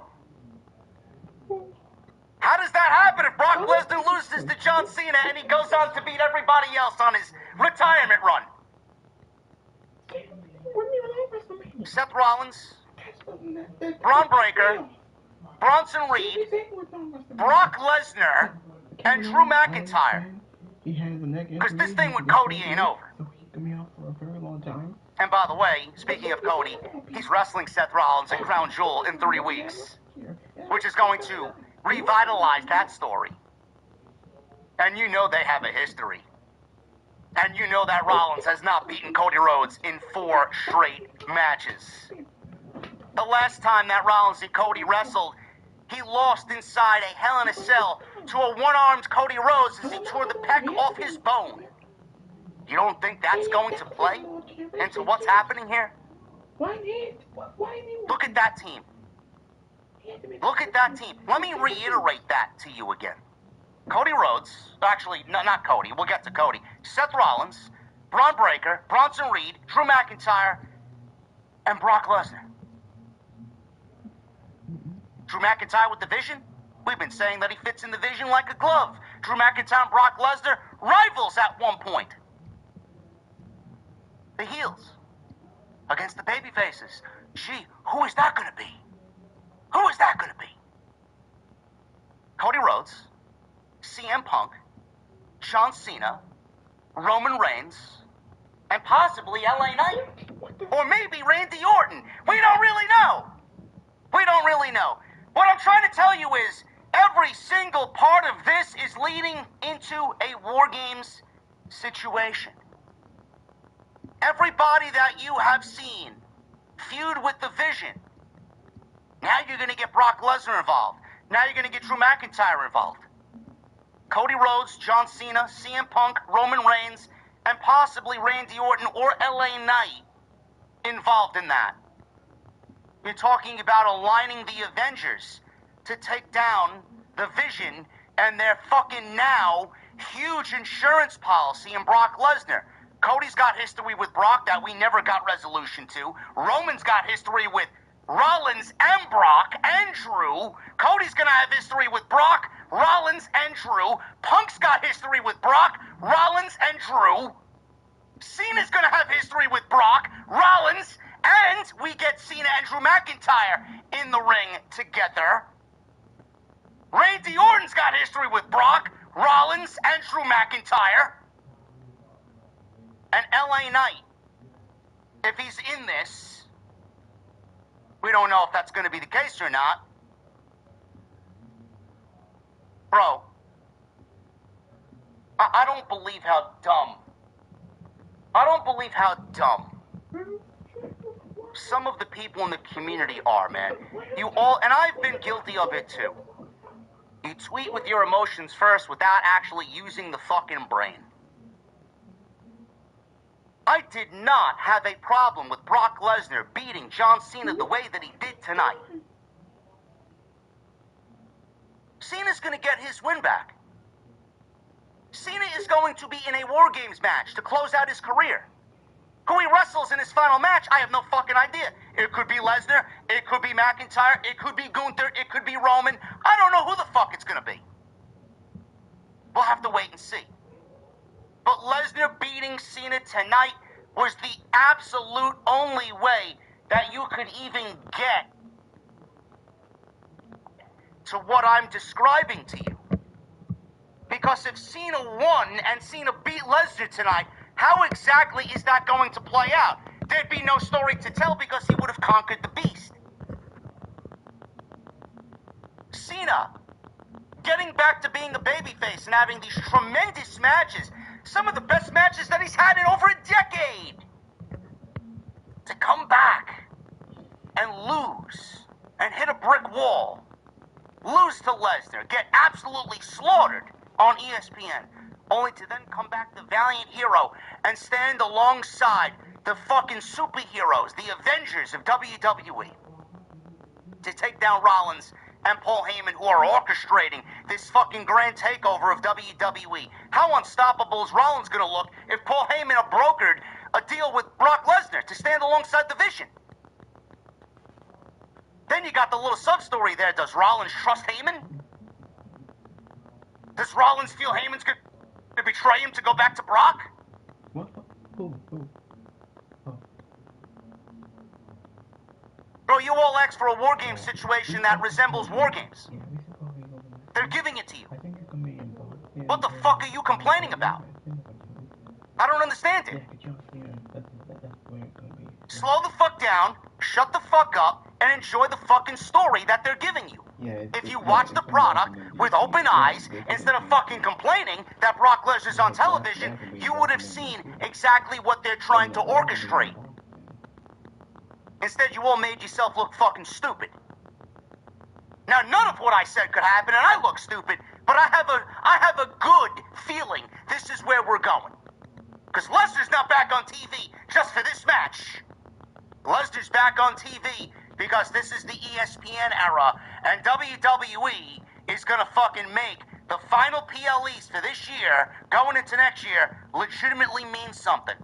How does that happen if Brock Lesnar loses to John Cena and he goes on to beat everybody else on his retirement run? Seth Rollins, Braun Breaker, Bronson Reed, Brock Lesnar, and Drew McIntyre. Because this thing with Cody ain't over. And by the way, speaking of Cody, He's wrestling Seth Rollins at Crown Jewel in 3 weeks, which is going to revitalize that story. And you know they have a history. And you know that Rollins has not beaten Cody Rhodes in 4 straight matches. The last time that Rollins and Cody wrestled, he lost inside a Hell in a Cell to a one-armed Cody Rhodes as he tore the peck off his bone. You don't think that's going to play into what's happening here? Look at that team. Look at that team. Let me reiterate that to you again. Cody Rhodes, actually, not Cody, we'll get to Cody. Seth Rollins, Braun Breaker, Bronson Reed, Drew McIntyre, and Brock Lesnar. Drew McIntyre with the Vision? We've been saying that he fits in the Vision like a glove. Drew McIntyre and Brock Lesnar, rivals at one point. The heels against the baby faces. Gee, who is that going to be? Who is that going to be? Cody Rhodes, CM Punk, John Cena, Roman Reigns, and possibly LA Knight. Or maybe Randy Orton. We don't really know. We don't really know. What I'm trying to tell you is every single part of this is leading into a War Games situation. Everybody that you have seen feud with the Vision. Now you're going to get Brock Lesnar involved. Now you're going to get Drew McIntyre involved. Cody Rhodes, John Cena, CM Punk, Roman Reigns, and possibly Randy Orton or LA Knight involved in that. You're talking about aligning the Avengers to take down the Vision and their fucking now huge insurance policy in Brock Lesnar. Cody's got history with Brock that we never got resolution to. Roman's got history with Rollins and Brock and Drew. Cody's gonna have history with Brock, Rollins, and Drew. Punk's got history with Brock, Rollins, and Drew. Cena's gonna have history with Brock, Rollins, and we get Cena and Drew McIntyre in the ring together. Randy Orton's got history with Brock, Rollins, and Drew McIntyre. And LA Knight, if he's in this, we don't know if that's going to be the case or not. Bro, I don't believe how dumb. I don't believe how dumb some of the people in the community are, man. You all, and I've been guilty of it too. You tweet with your emotions first without actually using the fucking brain. I did not have a problem with Brock Lesnar beating John Cena the way that he did tonight. Cena's going to get his win back. Cena is going to be in a War Games match to close out his career. Who he wrestles in his final match, I have no fucking idea. It could be Lesnar, it could be McIntyre, it could be Gunther, it could be Roman. I don't know who the fuck it's going to be. We'll have to wait and see. But Lesnar beating Cena tonight was the absolute only way that you could even get to what I'm describing to you. Because if Cena won and Cena beat Lesnar tonight, how exactly is that going to play out? There'd be no story to tell because he would have conquered the beast. Cena getting back to being a babyface and having these tremendous matches, some of the best matches that he's had in over a decade. To come back and lose and hit a brick wall, lose to Lesnar, get absolutely slaughtered on ESPN, only to then come back the valiant hero and stand alongside the fucking superheroes, the Avengers of WWE, to take down Rollins and Paul Heyman, who are orchestrating this fucking grand takeover of WWE. How unstoppable is Rollins going to look if Paul Heyman had brokered a deal with Brock Lesnar to stand alongside the Vision? Then you got the little sub-story there. Does Rollins trust Heyman? Does Rollins feel Heyman's going to betray him to go back to Brock? What? Oh. Bro, you all asked for a War Games situation that resembles War Games. They're giving it to you. What the fuck are you complaining about? I don't understand it. Slow the fuck down, shut the fuck up and enjoy the fucking story that they're giving you. If you watch the product with open eyes, instead of fucking complaining that Brock Lesnar's on television, you would have seen exactly what they're trying to orchestrate. Instead, you all made yourself look fucking stupid. Now, none of what I said could happen, and I look stupid, but I have a good feeling this is where we're going. Because Lesnar's not back on TV just for this match. Lesnar's back on TV because this is the ESPN era, and WWE is gonna fucking make the final PLEs for this year, going into next year, legitimately mean something.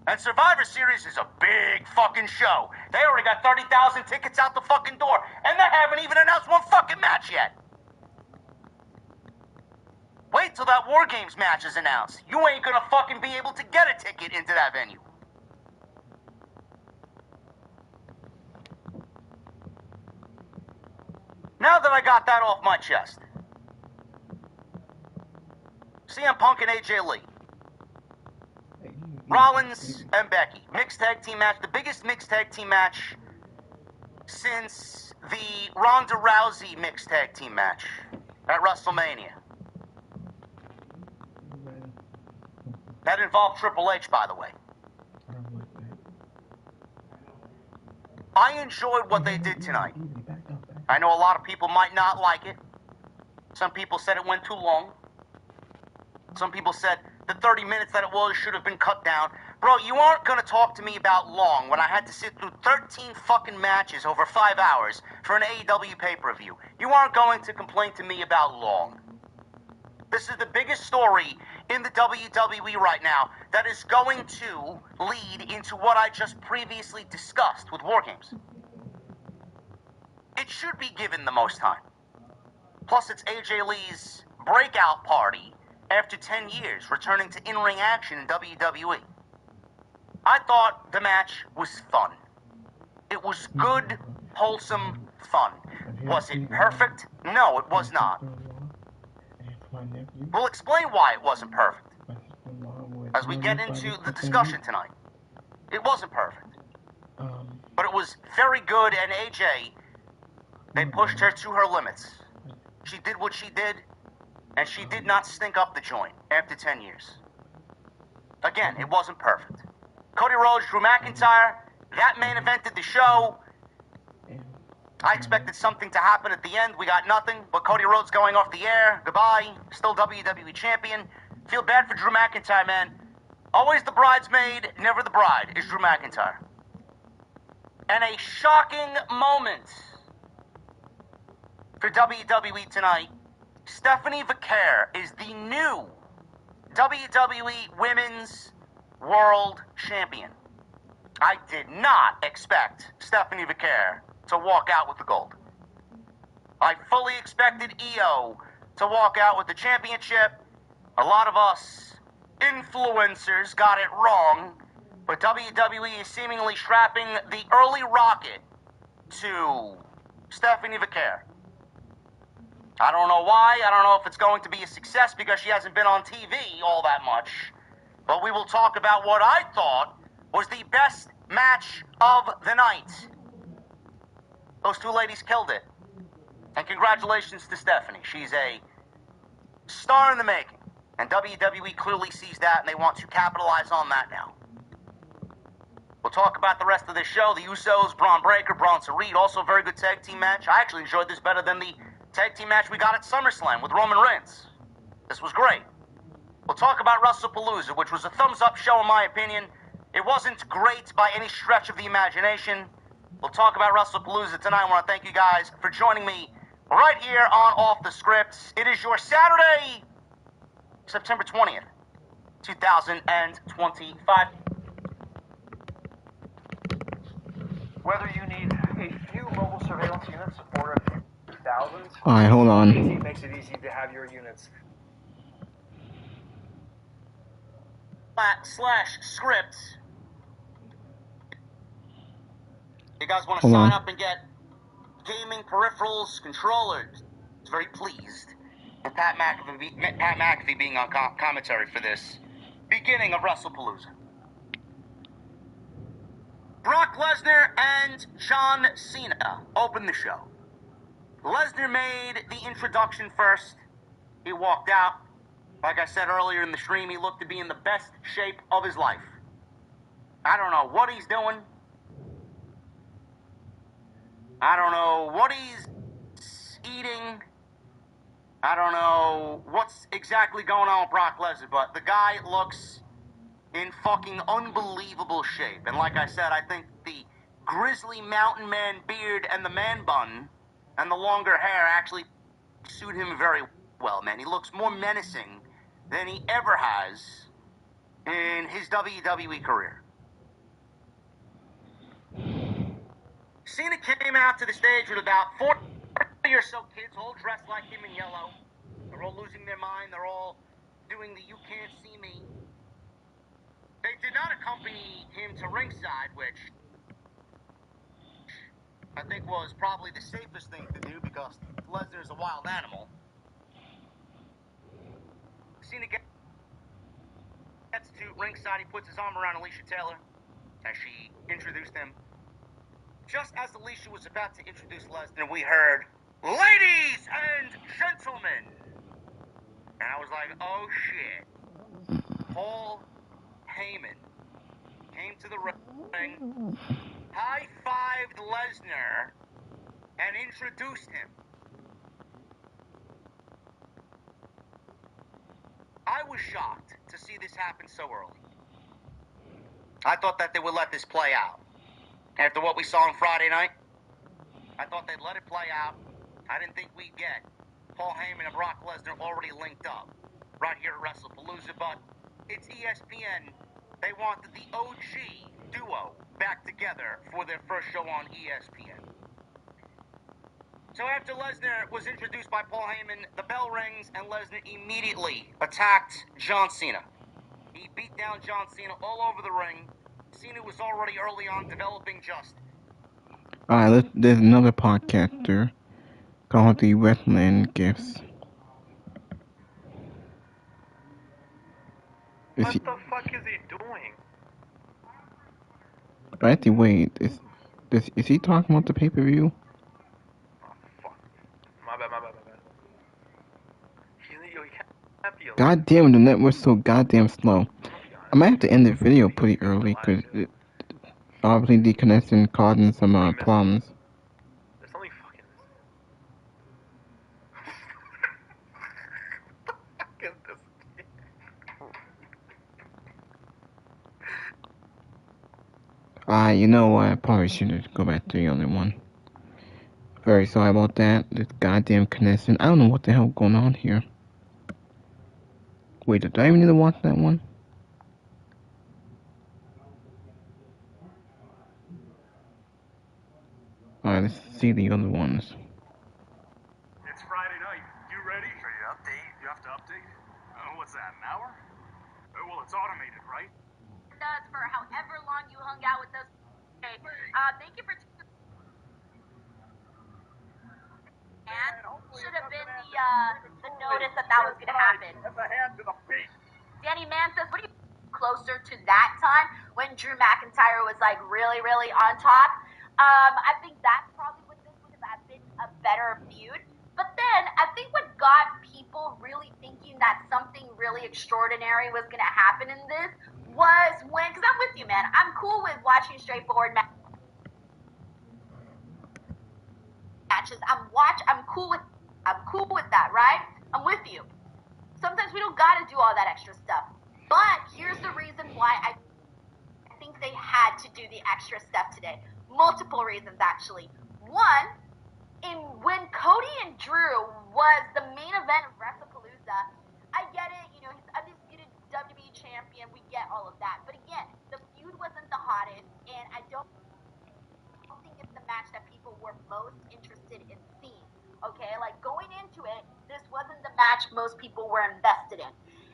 And Survivor Series is a big fucking show. They already got 30,000 tickets out the fucking door, and they haven't even announced one fucking match yet. Wait till that War Games match is announced. You ain't gonna fucking be able to get a ticket into that venue. Now that I got that off my chest, CM Punk and AJ Lee, Rollins and Becky, mixed tag team match, the biggest mixed tag team match since the Ronda Rousey mixed tag team match at WrestleMania. That involved Triple H, by the way. I enjoyed what they did tonight. I know a lot of people might not like it. Some people said it went too long. Some people said the 30 minutes that it was should have been cut down. Bro, you aren't going to talk to me about long when I had to sit through 13 fucking matches over 5 hours for an AEW pay-per-view. You aren't going to complain to me about long. This is the biggest story in the WWE right now that is going to lead into what I just previously discussed with War Games. It should be given the most time. Plus, it's AJ Lee's breakout party after 10 years, returning to in-ring action in WWE. I thought the match was fun. It was good, wholesome fun. Was it perfect? No, it was not. We'll explain why it wasn't perfect as we get into the discussion tonight. It wasn't perfect. But it was very good, and AJ, they pushed her to her limits. She did what she did, and she did not stink up the joint after 10 years. Again, it wasn't perfect. Cody Rhodes, Drew McIntyre, that main evented the show. I expected something to happen at the end. We got nothing, but Cody Rhodes going off the air. Goodbye. Still WWE champion. Feel bad for Drew McIntyre, man. Always the bridesmaid, never the bride, is Drew McIntyre. And a shocking moment for WWE tonight. Stephanie Vaquer is the new WWE Women's World Champion. I did not expect Stephanie Vaquer to walk out with the gold. I fully expected EO to walk out with the championship. A lot of us influencers got it wrong, but WWE is seemingly strapping the early rocket to Stephanie Vaquer. I don't know why. I don't know if it's going to be a success because she hasn't been on TV all that much. But we will talk about what I thought was the best match of the night. Those two ladies killed it. And congratulations to Stephanie. She's a star in the making. And WWE clearly sees that, and they want to capitalize on that now. We'll talk about the rest of the show. The Usos, Braun Breaker, Bronson Reed. Also a very good tag team match. I actually enjoyed this better than the tag team match we got at SummerSlam with Roman Reigns. This was great. We'll talk about WrestlePalooza, which was a thumbs-up show in my opinion. It wasn't great by any stretch of the imagination. We'll talk about WrestlePalooza tonight. I want to thank you guys for joining me right here on Off the Script. It is your Saturday, September 20th, 2025. Whether you need a few mobile surveillance units or a few thousands, Alright, hold on. it makes it easy to have your units. /script. You guys want to Hold sign on. up and get gaming peripherals, controllers? I was very pleased with Pat McAfee being on commentary for this beginning of WrestlePalooza. Brock Lesnar and John Cena opened the show. Lesnar made the introduction first. He walked out. Like I said earlier in the stream, he looked to be in the best shape of his life. I don't know what he's doing. I don't know what he's eating. I don't know what's exactly going on with Brock Lesnar, but the guy looks in fucking unbelievable shape. And like I said, I think the grizzly mountain man beard and the man bun and the longer hair actually suit him very well, man. He looks more menacing than he ever has in his WWE career. Cena came out to the stage with about 40 or so kids, all dressed like him in yellow. They're all losing their mind. They're all doing the "you can't see me." They did not accompany him to ringside, which I think was probably the safest thing to do because Lesnar is a wild animal. Cena gets to ringside. He puts his arm around Alicia Taylor as she introduced him. Just as Alicia was about to introduce Lesnar, we heard, "Ladies and gentlemen." And I was like, oh shit. Paul Heyman came to the ring, high-fived Lesnar, and introduced him. I was shocked to see this happen so early. I thought that they would let this play out. After what we saw on Friday night, I thought they'd let it play out. I didn't think we'd get Paul Heyman and Brock Lesnar already linked up right here at WrestlePalooza, but it's ESPN. They wanted the OG duo back together for their first show on ESPN. So after Lesnar was introduced by Paul Heyman, the bell rings and Lesnar immediately attacked John Cena. He beat down John Cena all over the ring. Cena was already early on developing just. Alright, there's another podcaster called the Wrestling Gifts. What the fuck is he doing? By the way, is he talking about the pay-per-view? Oh, fuck. My bad. He can't be God damn it, the network's so goddamn slow. I might have to end the video pretty early, because obviously the connection causing some problems. There's something fucking What the fuck is this? You know what, I probably should go back to the other one. Very sorry about that, this goddamn connection. I don't know what the hell going on here. Wait, did I even need to watch that one? Alright, let's see the other ones. It's Friday night. You ready? Ready to update? You have to update? What's that, an hour? Well, it's automated, right? Does for however long you hung out with us. Okay. Thank you for. And should have been the notice that was going to happen. Danny Mann says, "What are you closer to that time when Drew McIntyre was like really, really on top?" I think that's probably what this would have been a better feud. But then I think what got people really thinking that something really extraordinary was going to happen in this was when, because I'm with you, man. I'm cool with watching straightforward matches. I'm cool with that, right? I'm with you. Sometimes we don't gotta do all that extra stuff. But here's the reason why I think they had to do the extra stuff today. Multiple reasons, actually. One, when Cody and Drew was the main event of WrestlePalooza, I get it, he's undisputed WWE champion, we get all of that. But again, the feud wasn't the hottest, and I don't think it's the match that people were most interested in seeing. Okay, like going into it, this wasn't the match most people were invested in.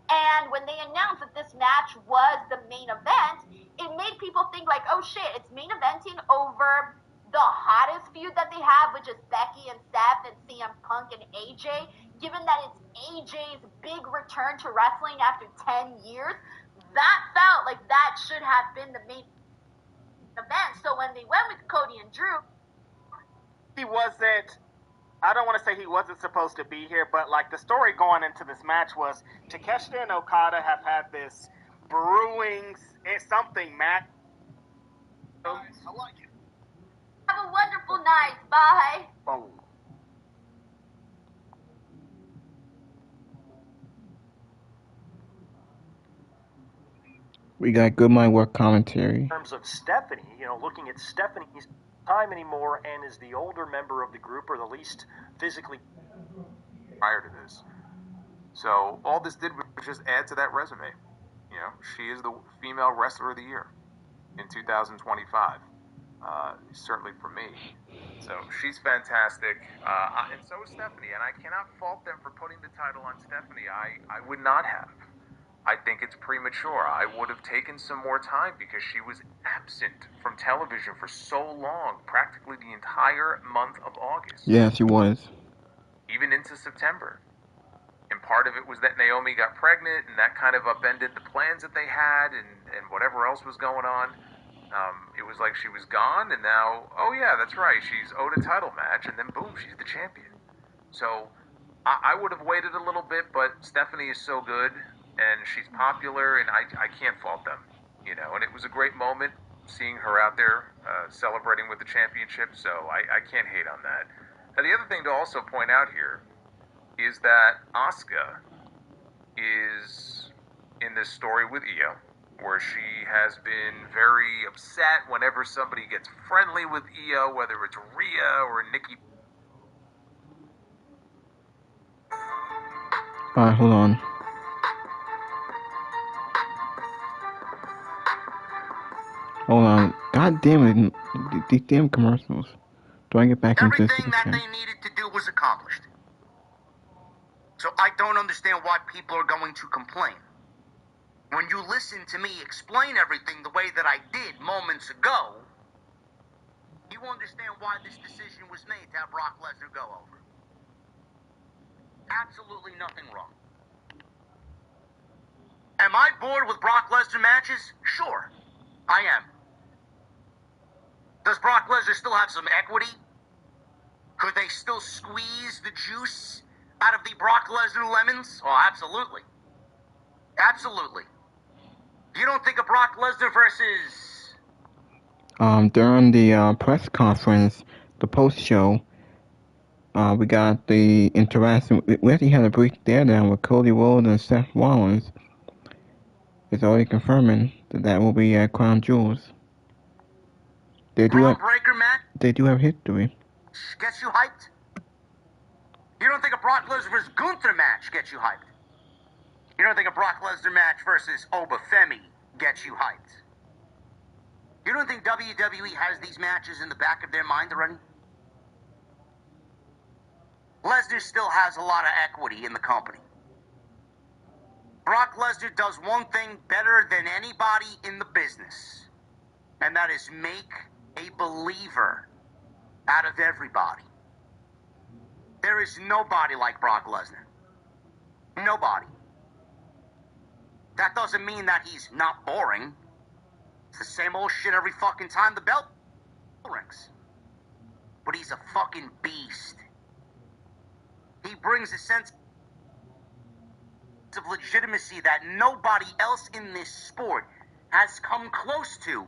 And when they announced that this match was the main event, it made people think like, oh shit, it's main eventing over the hottest feud that they have, which is Becky and Seth and CM Punk and AJ. Given that it's AJ's big return to wrestling after 10 years, that felt like that should have been the main event. So when they went with Cody and Drew, he wasn't. I don't want to say he wasn't supposed to be here, but like the story going into this match was Takeshita and Okada have had this brewing something match. I like it. have a wonderful night. Bye. Boom. We got good mic work commentary. In terms of Stephanie, looking at Stephanie's time anymore and is the older member of the group or the least physically prior to this. So all this did was just add to that resume. She is the female wrestler of the year in 2025. Certainly for me. So she's fantastic. And so is Stephanie. And I cannot fault them for putting the title on Stephanie. I would not have. I think it's premature. I would have taken some more time because she was absent from television for so long, practically the entire month of August. Yeah, she was. Even into September. And part of it was that Naomi got pregnant, and that kind of upended the plans that they had and whatever else was going on. It was like she was gone, and now, oh yeah, that's right, she's owed a title match, and then boom, she's the champion. So I would have waited a little bit, but Stephanie is so good, and she's popular, and I can't fault them. And it was a great moment seeing her out there celebrating with the championship, so I can't hate on that. Now, the other thing to also point out here is that Asuka is in this story with Io, where she has been very upset whenever somebody gets friendly with Io, whether it's Rhea or Nikki. Alright, hold on. Hold on. God damn it. These damn commercials. Do I get back into this? Everything that they needed to do was accomplished. So I don't understand why people are going to complain. When you listen to me explain everything the way that I did moments ago, you understand why this decision was made to have Brock Lesnar go over. Absolutely nothing wrong. Am I bored with Brock Lesnar matches? Sure, I am. Does Brock Lesnar still have some equity? Could they still squeeze the juice out of the Brock Lesnar lemons? Oh, absolutely. Absolutely. You don't think of Brock Lesnar versus... During the press conference, the post-show, we got the interaction. We actually had a brief stare down with Cody Rhodes and Seth Rollins. It's already confirming that will be at Crown Jewels. They do have history. Gets you hyped? You don't think a Brock Lesnar versus Gunther match gets you hyped? You don't think a Brock Lesnar match versus Obafemi gets you hyped? You don't think WWE has these matches in the back of their mind already? Lesnar still has a lot of equity in the company. Brock Lesnar does one thing better than anybody in the business, and that is make a believer out of everybody. There is nobody like Brock Lesnar. Nobody. That doesn't mean that he's not boring. It's the same old shit every fucking time the bell rings. But he's a fucking beast. He brings a sense of legitimacy that nobody else in this sport has come close to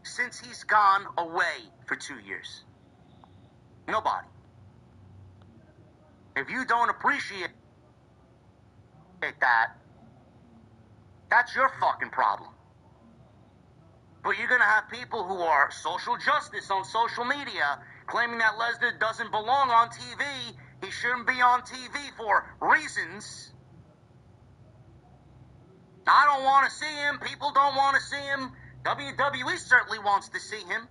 since he's gone away for 2 years. Nobody. If you don't appreciate that, that's your fucking problem. But you're gonna have people who are social justice on social media claiming that Lesnar doesn't belong on TV. He shouldn't be on TV for reasons. I don't want to see him. People don't want to see him. WWE certainly wants to see him.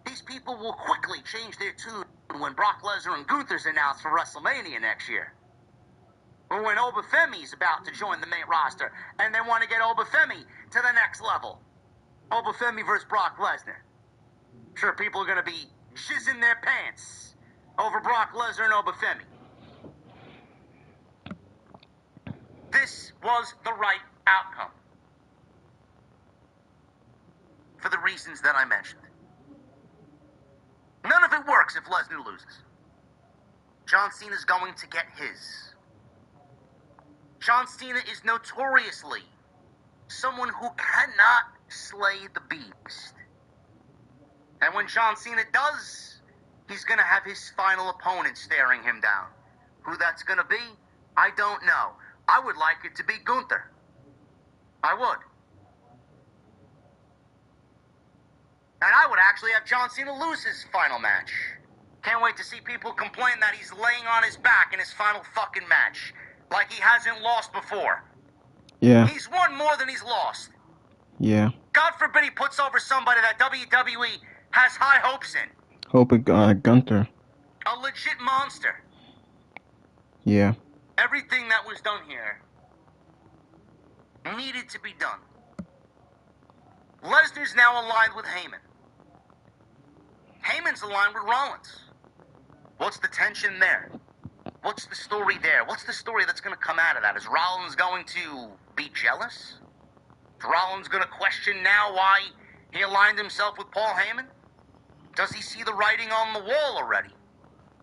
These people will quickly change their tune when Brock Lesnar and Gunther's announced for WrestleMania next year. Or when Obafemi's about to join the main roster and they want to get Obafemi to the next level. Obafemi versus Brock Lesnar. Sure, people are going to be jizzing their pants over Brock Lesnar and Obafemi. This was the right outcome. for the reasons that I mentioned. None of it works if Lesnar loses. John Cena's going to get his. John Cena is notoriously someone who cannot slay the beast. And when John Cena does, he's going to have his final opponent staring him down. Who that's going to be, I don't know. I would like it to be Gunther. I would. And I would actually have John Cena lose his final match. Can't wait to see people complain that he's laying on his back in his final fucking match. Like he hasn't lost before. Yeah. He's won more than he's lost. Yeah. God forbid he puts over somebody that WWE has high hopes in. Hope it, Gunther. A legit monster. Yeah. Everything that was done here needed to be done. Lesnar's now aligned with Heyman. Heyman's aligned with Rollins. What's the tension there? What's the story there? What's the story that's going to come out of that? Is Rollins going to be jealous? Is Rollins going to question now why he aligned himself with Paul Heyman? Does he see the writing on the wall already?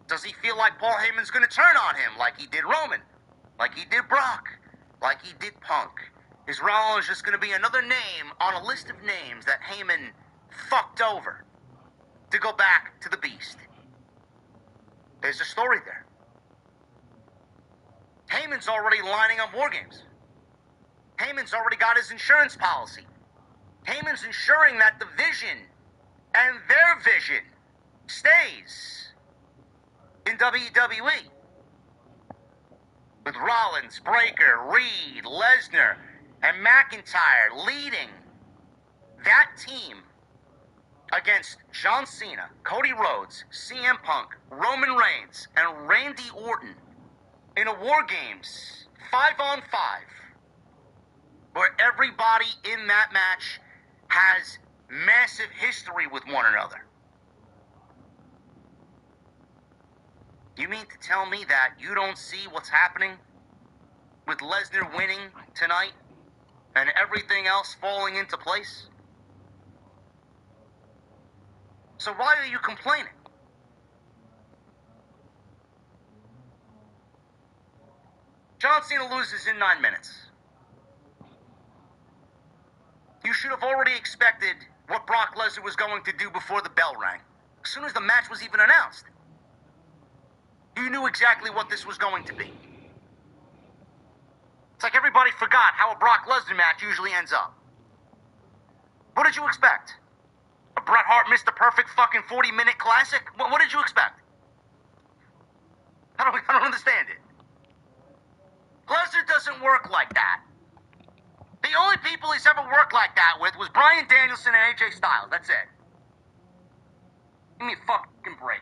Does he feel like Paul Heyman's going to turn on him like he did Roman? Like he did Brock? Like he did Punk? Is Rollins just going to be another name on a list of names that Heyman fucked over to go back to the Beast? There's a story there. Heyman's already lining up war games. Heyman's already got his insurance policy. Heyman's ensuring that the vision and their vision stays in WWE. With Rollins, Breakker, Reed, Lesnar, and McIntyre leading that team against John Cena, Cody Rhodes, CM Punk, Roman Reigns, and Randy Orton in a War Games 5-on-5, where everybody in that match has massive history with one another. You mean to tell me that you don't see what's happening with Lesnar winning tonight and everything else falling into place? So why are you complaining? John Cena loses in 9 minutes. You should have already expected what Brock Lesnar was going to do before the bell rang. As soon as the match was even announced. You knew exactly what this was going to be. It's like everybody forgot how a Brock Lesnar match usually ends up. What did you expect? A Bret Hart Mr. Perfect fucking 40-minute classic? What did you expect? I don't understand it. Lesnar doesn't work like that. The only people he's ever worked like that with was Bryan Danielson and AJ Styles. That's it. Give me a fucking break.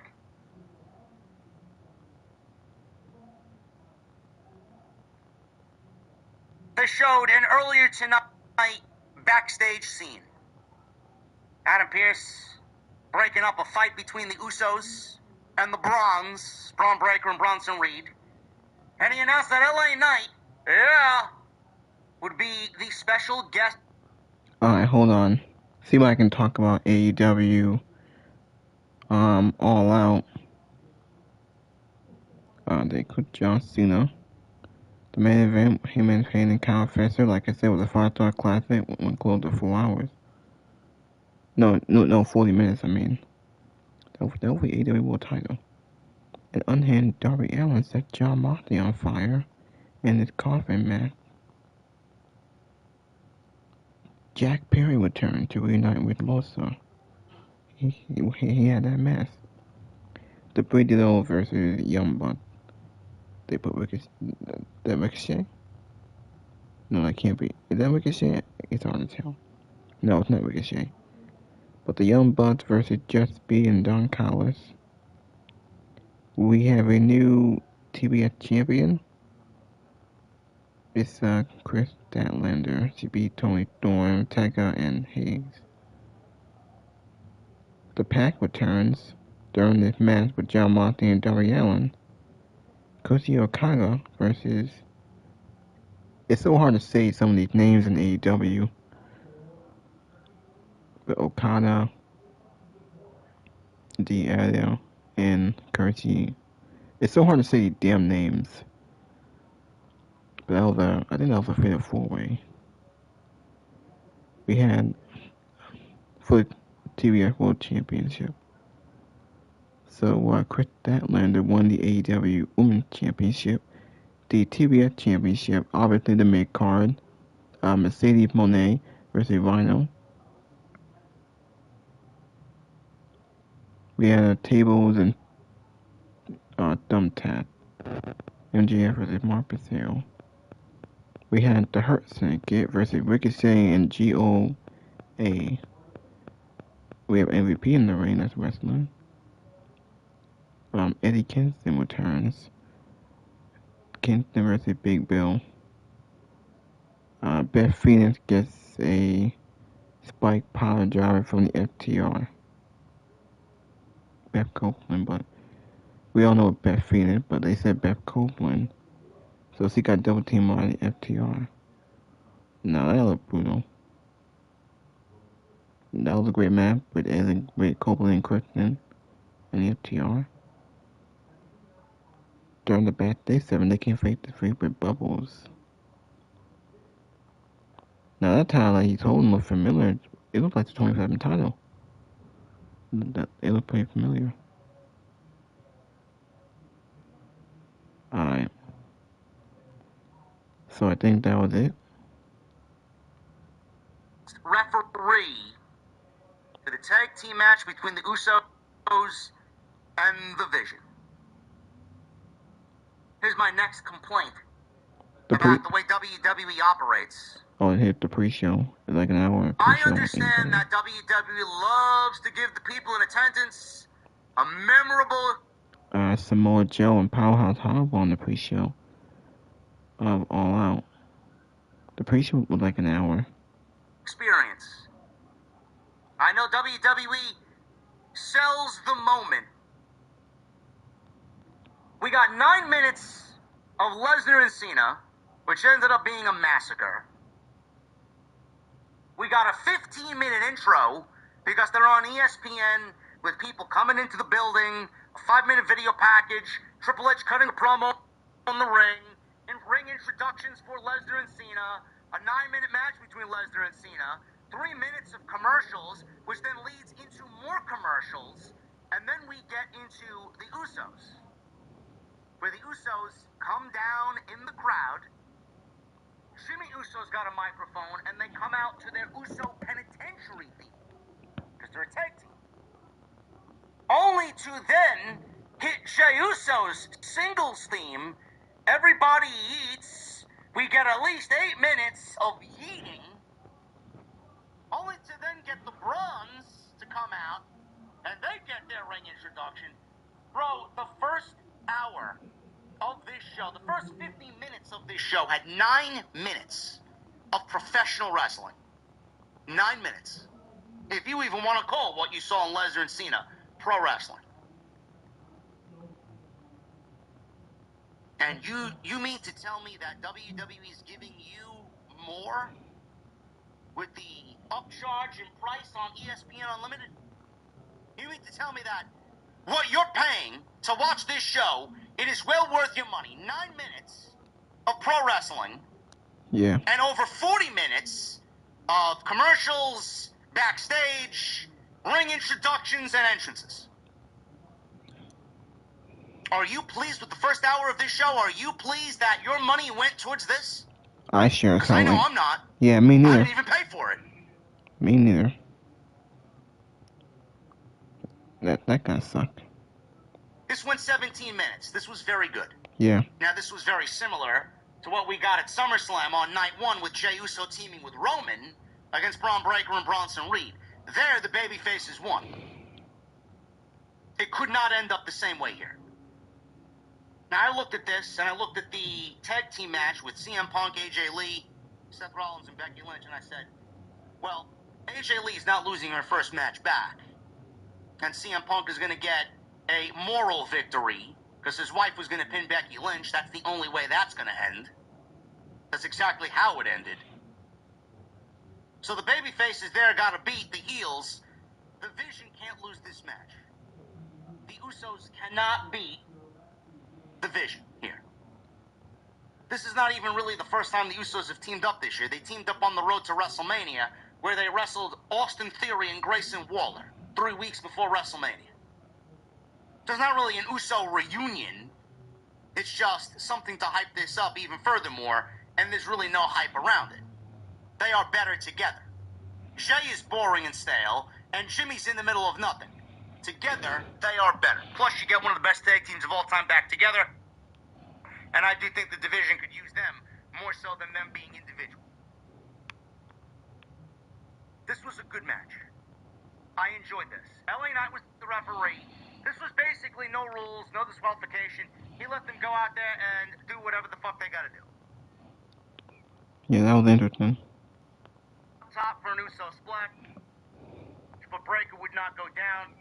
They showed an earlier tonight backstage scene. Adam Pearce breaking up a fight between the Usos and the Bronze, Braun Breaker and Bronson Reed. And he announced that LA Knight, would be the special guest. Alright, hold on. See what I can talk about AEW. All Out. They put John Cena. The main event, him and Payne and Kyle Fester, like I said, was a 5-star classic. Went close to 4 hours. No, 40 minutes, I mean. That was the AEW World title. An unhinged Darby Allin set John Moxley on fire in his coffin match. Jack Perry returned to reunite with Losa. He had that match. The Brady Little versus Young Buck. They put Ricochet? No, that can't be. Is that Ricochet? It's hard to tell. No, it's not Ricochet. But the Young Bucks versus Just B and Don Callis. We have a new TBS champion. It's Chris Statlander. She beat Tony Storm, Tega, and Hayes. The Pack returns during this match with John Moxley and Darby Allin. Koji Okada versus... It's so hard to say some of these names in AEW. with Okada, DL, and Kurchi. It's so hard to say damn names. But that was I think that was a fatal 4-way. We had for the TBS World Championship. So Chris Statlander won the AEW Women's Championship, the TBS Championship, obviously the mid card. Mercedes Moné versus Rhino. We had tables and thumbtack. MJF versus Mark We had the Hurt Syndicate versus Ricochet and GOA. We have MVP in the ring as wrestler. Eddie Kingston returns. Kingston versus Big Bill. Beth Phoenix gets a spike power driver from the FTR. Beth Copeland, but we all know Beth Phoenix, but they said Beth Copeland. So she got double teamed by the FTR. No, that looked brutal. That was a great match with Copeland and Christian and the FTR. During the Bad Day 7, they came face to face with Bubbles. Now that time, like he told him, looked familiar. It looked like the 27 title. It looked pretty familiar. Alright. So I think that was it. Referee for the tag team match between the Usos and the Vision. Here's my next complaint about the way WWE operates. Oh, it hit the pre-show. It's like an hour pre-show. I understand that WWE loves to give the people in attendance a memorable... Samoa Joe and Powerhouse Hobbs on the pre-show of All Out. The pre-show was like an hour. Experience. I know WWE sells the moment. We got 9 minutes of Lesnar and Cena, which ended up being a massacre. We got a 15-minute intro because they're on ESPN with people coming into the building, a 5-minute video package, Triple H cutting a promo on the ring, and ring introductions for Lesnar and Cena, a 9-minute match between Lesnar and Cena, 3 minutes of commercials, which then leads into more commercials, and then we get into the Usos, where the Usos come down in the crowd. Jimmy Uso's got a microphone, and they come out to their Uso penitentiary theme, because they're a tag team. Only to then hit Jey Uso's singles theme, Everybody Eats. We get at least 8 minutes of yeeting, only to then get the Bronze to come out, and they get their ring introduction. Bro, the first hour of this show, the first 15 minutes of this show had 9 minutes of professional wrestling. 9 minutes. If you even want to call what you saw in Lesnar and Cena pro wrestling. And you mean to tell me that WWE is giving you more with the upcharge in price on ESPN Unlimited? You mean to tell me that what you're paying to watch this show, it is well worth your money? 9 minutes of pro wrestling. Yeah. And over 40 minutes of commercials, backstage, ring introductions, and entrances. Are you pleased with the first hour of this show? Are you pleased that your money went towards this? I sure Because I know I'm not. Yeah, me neither. I didn't even pay for it. Me neither. That kind of sucked. This went 17 minutes. This was very good. Yeah. Now, this was very similar to what we got at SummerSlam on night 1 with Jey Uso teaming with Roman against Braun Breaker and Bronson Reed. There, the babyfaces won. It could not end up the same way here. Now, I looked at this, and I looked at the tag team match with CM Punk, AJ Lee, Seth Rollins, and Becky Lynch, and I said, well, AJ Lee is not losing her first match back. And CM Punk is going to get a moral victory because his wife was going to pin Becky Lynch. That's the only way that's going to end. That's exactly how it ended. So the baby faces there gotta beat the heels. The Vision can't lose this match. The Usos cannot beat the Vision here. This is not even really the first time the Usos have teamed up this year. They teamed up on the road to WrestleMania, where they wrestled Austin Theory and Grayson Waller 3 weeks before WrestleMania. There's not really an Uso reunion. It's just something to hype this up even furthermore, and there's really no hype around it. They are better together. Jay is boring and stale, and Jimmy's in the middle of nothing. Together, they are better. Plus, you get one of the best tag teams of all time back together, and I do think the division could use them more so than them being individual. This was a good match. I enjoyed this. LA Knight was the referee. This was basically no rules, no disqualification. He let them go out there and do whatever the fuck they gotta do. Yeah, that was interesting. Top for an Uso splat, but Breaker would not go down.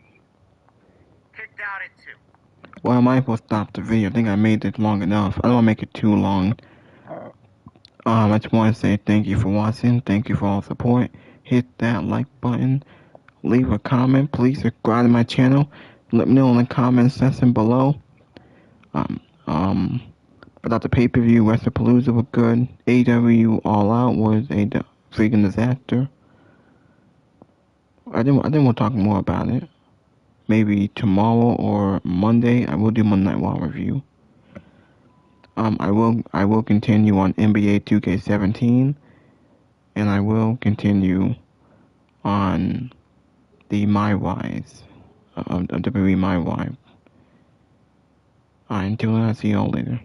Kicked out at 2. Well, I might as well stop the video. I think I made it long enough. I don't want to make it too long. I just want to say thank you for watching. Thank you for all the support. Hit that like button. Leave a comment. Please subscribe to my channel. Let me know in the comment section below. Without the pay-per-view, WrestlePalooza was good. AEW All Out was a freaking disaster. I didn't want to talk more about it. Maybe tomorrow or Monday I will do my Night Raw review. I will continue on NBA 2K17, and I will continue on the MyWise of WWE MyWise. Alright, until then, I'll see y'all later.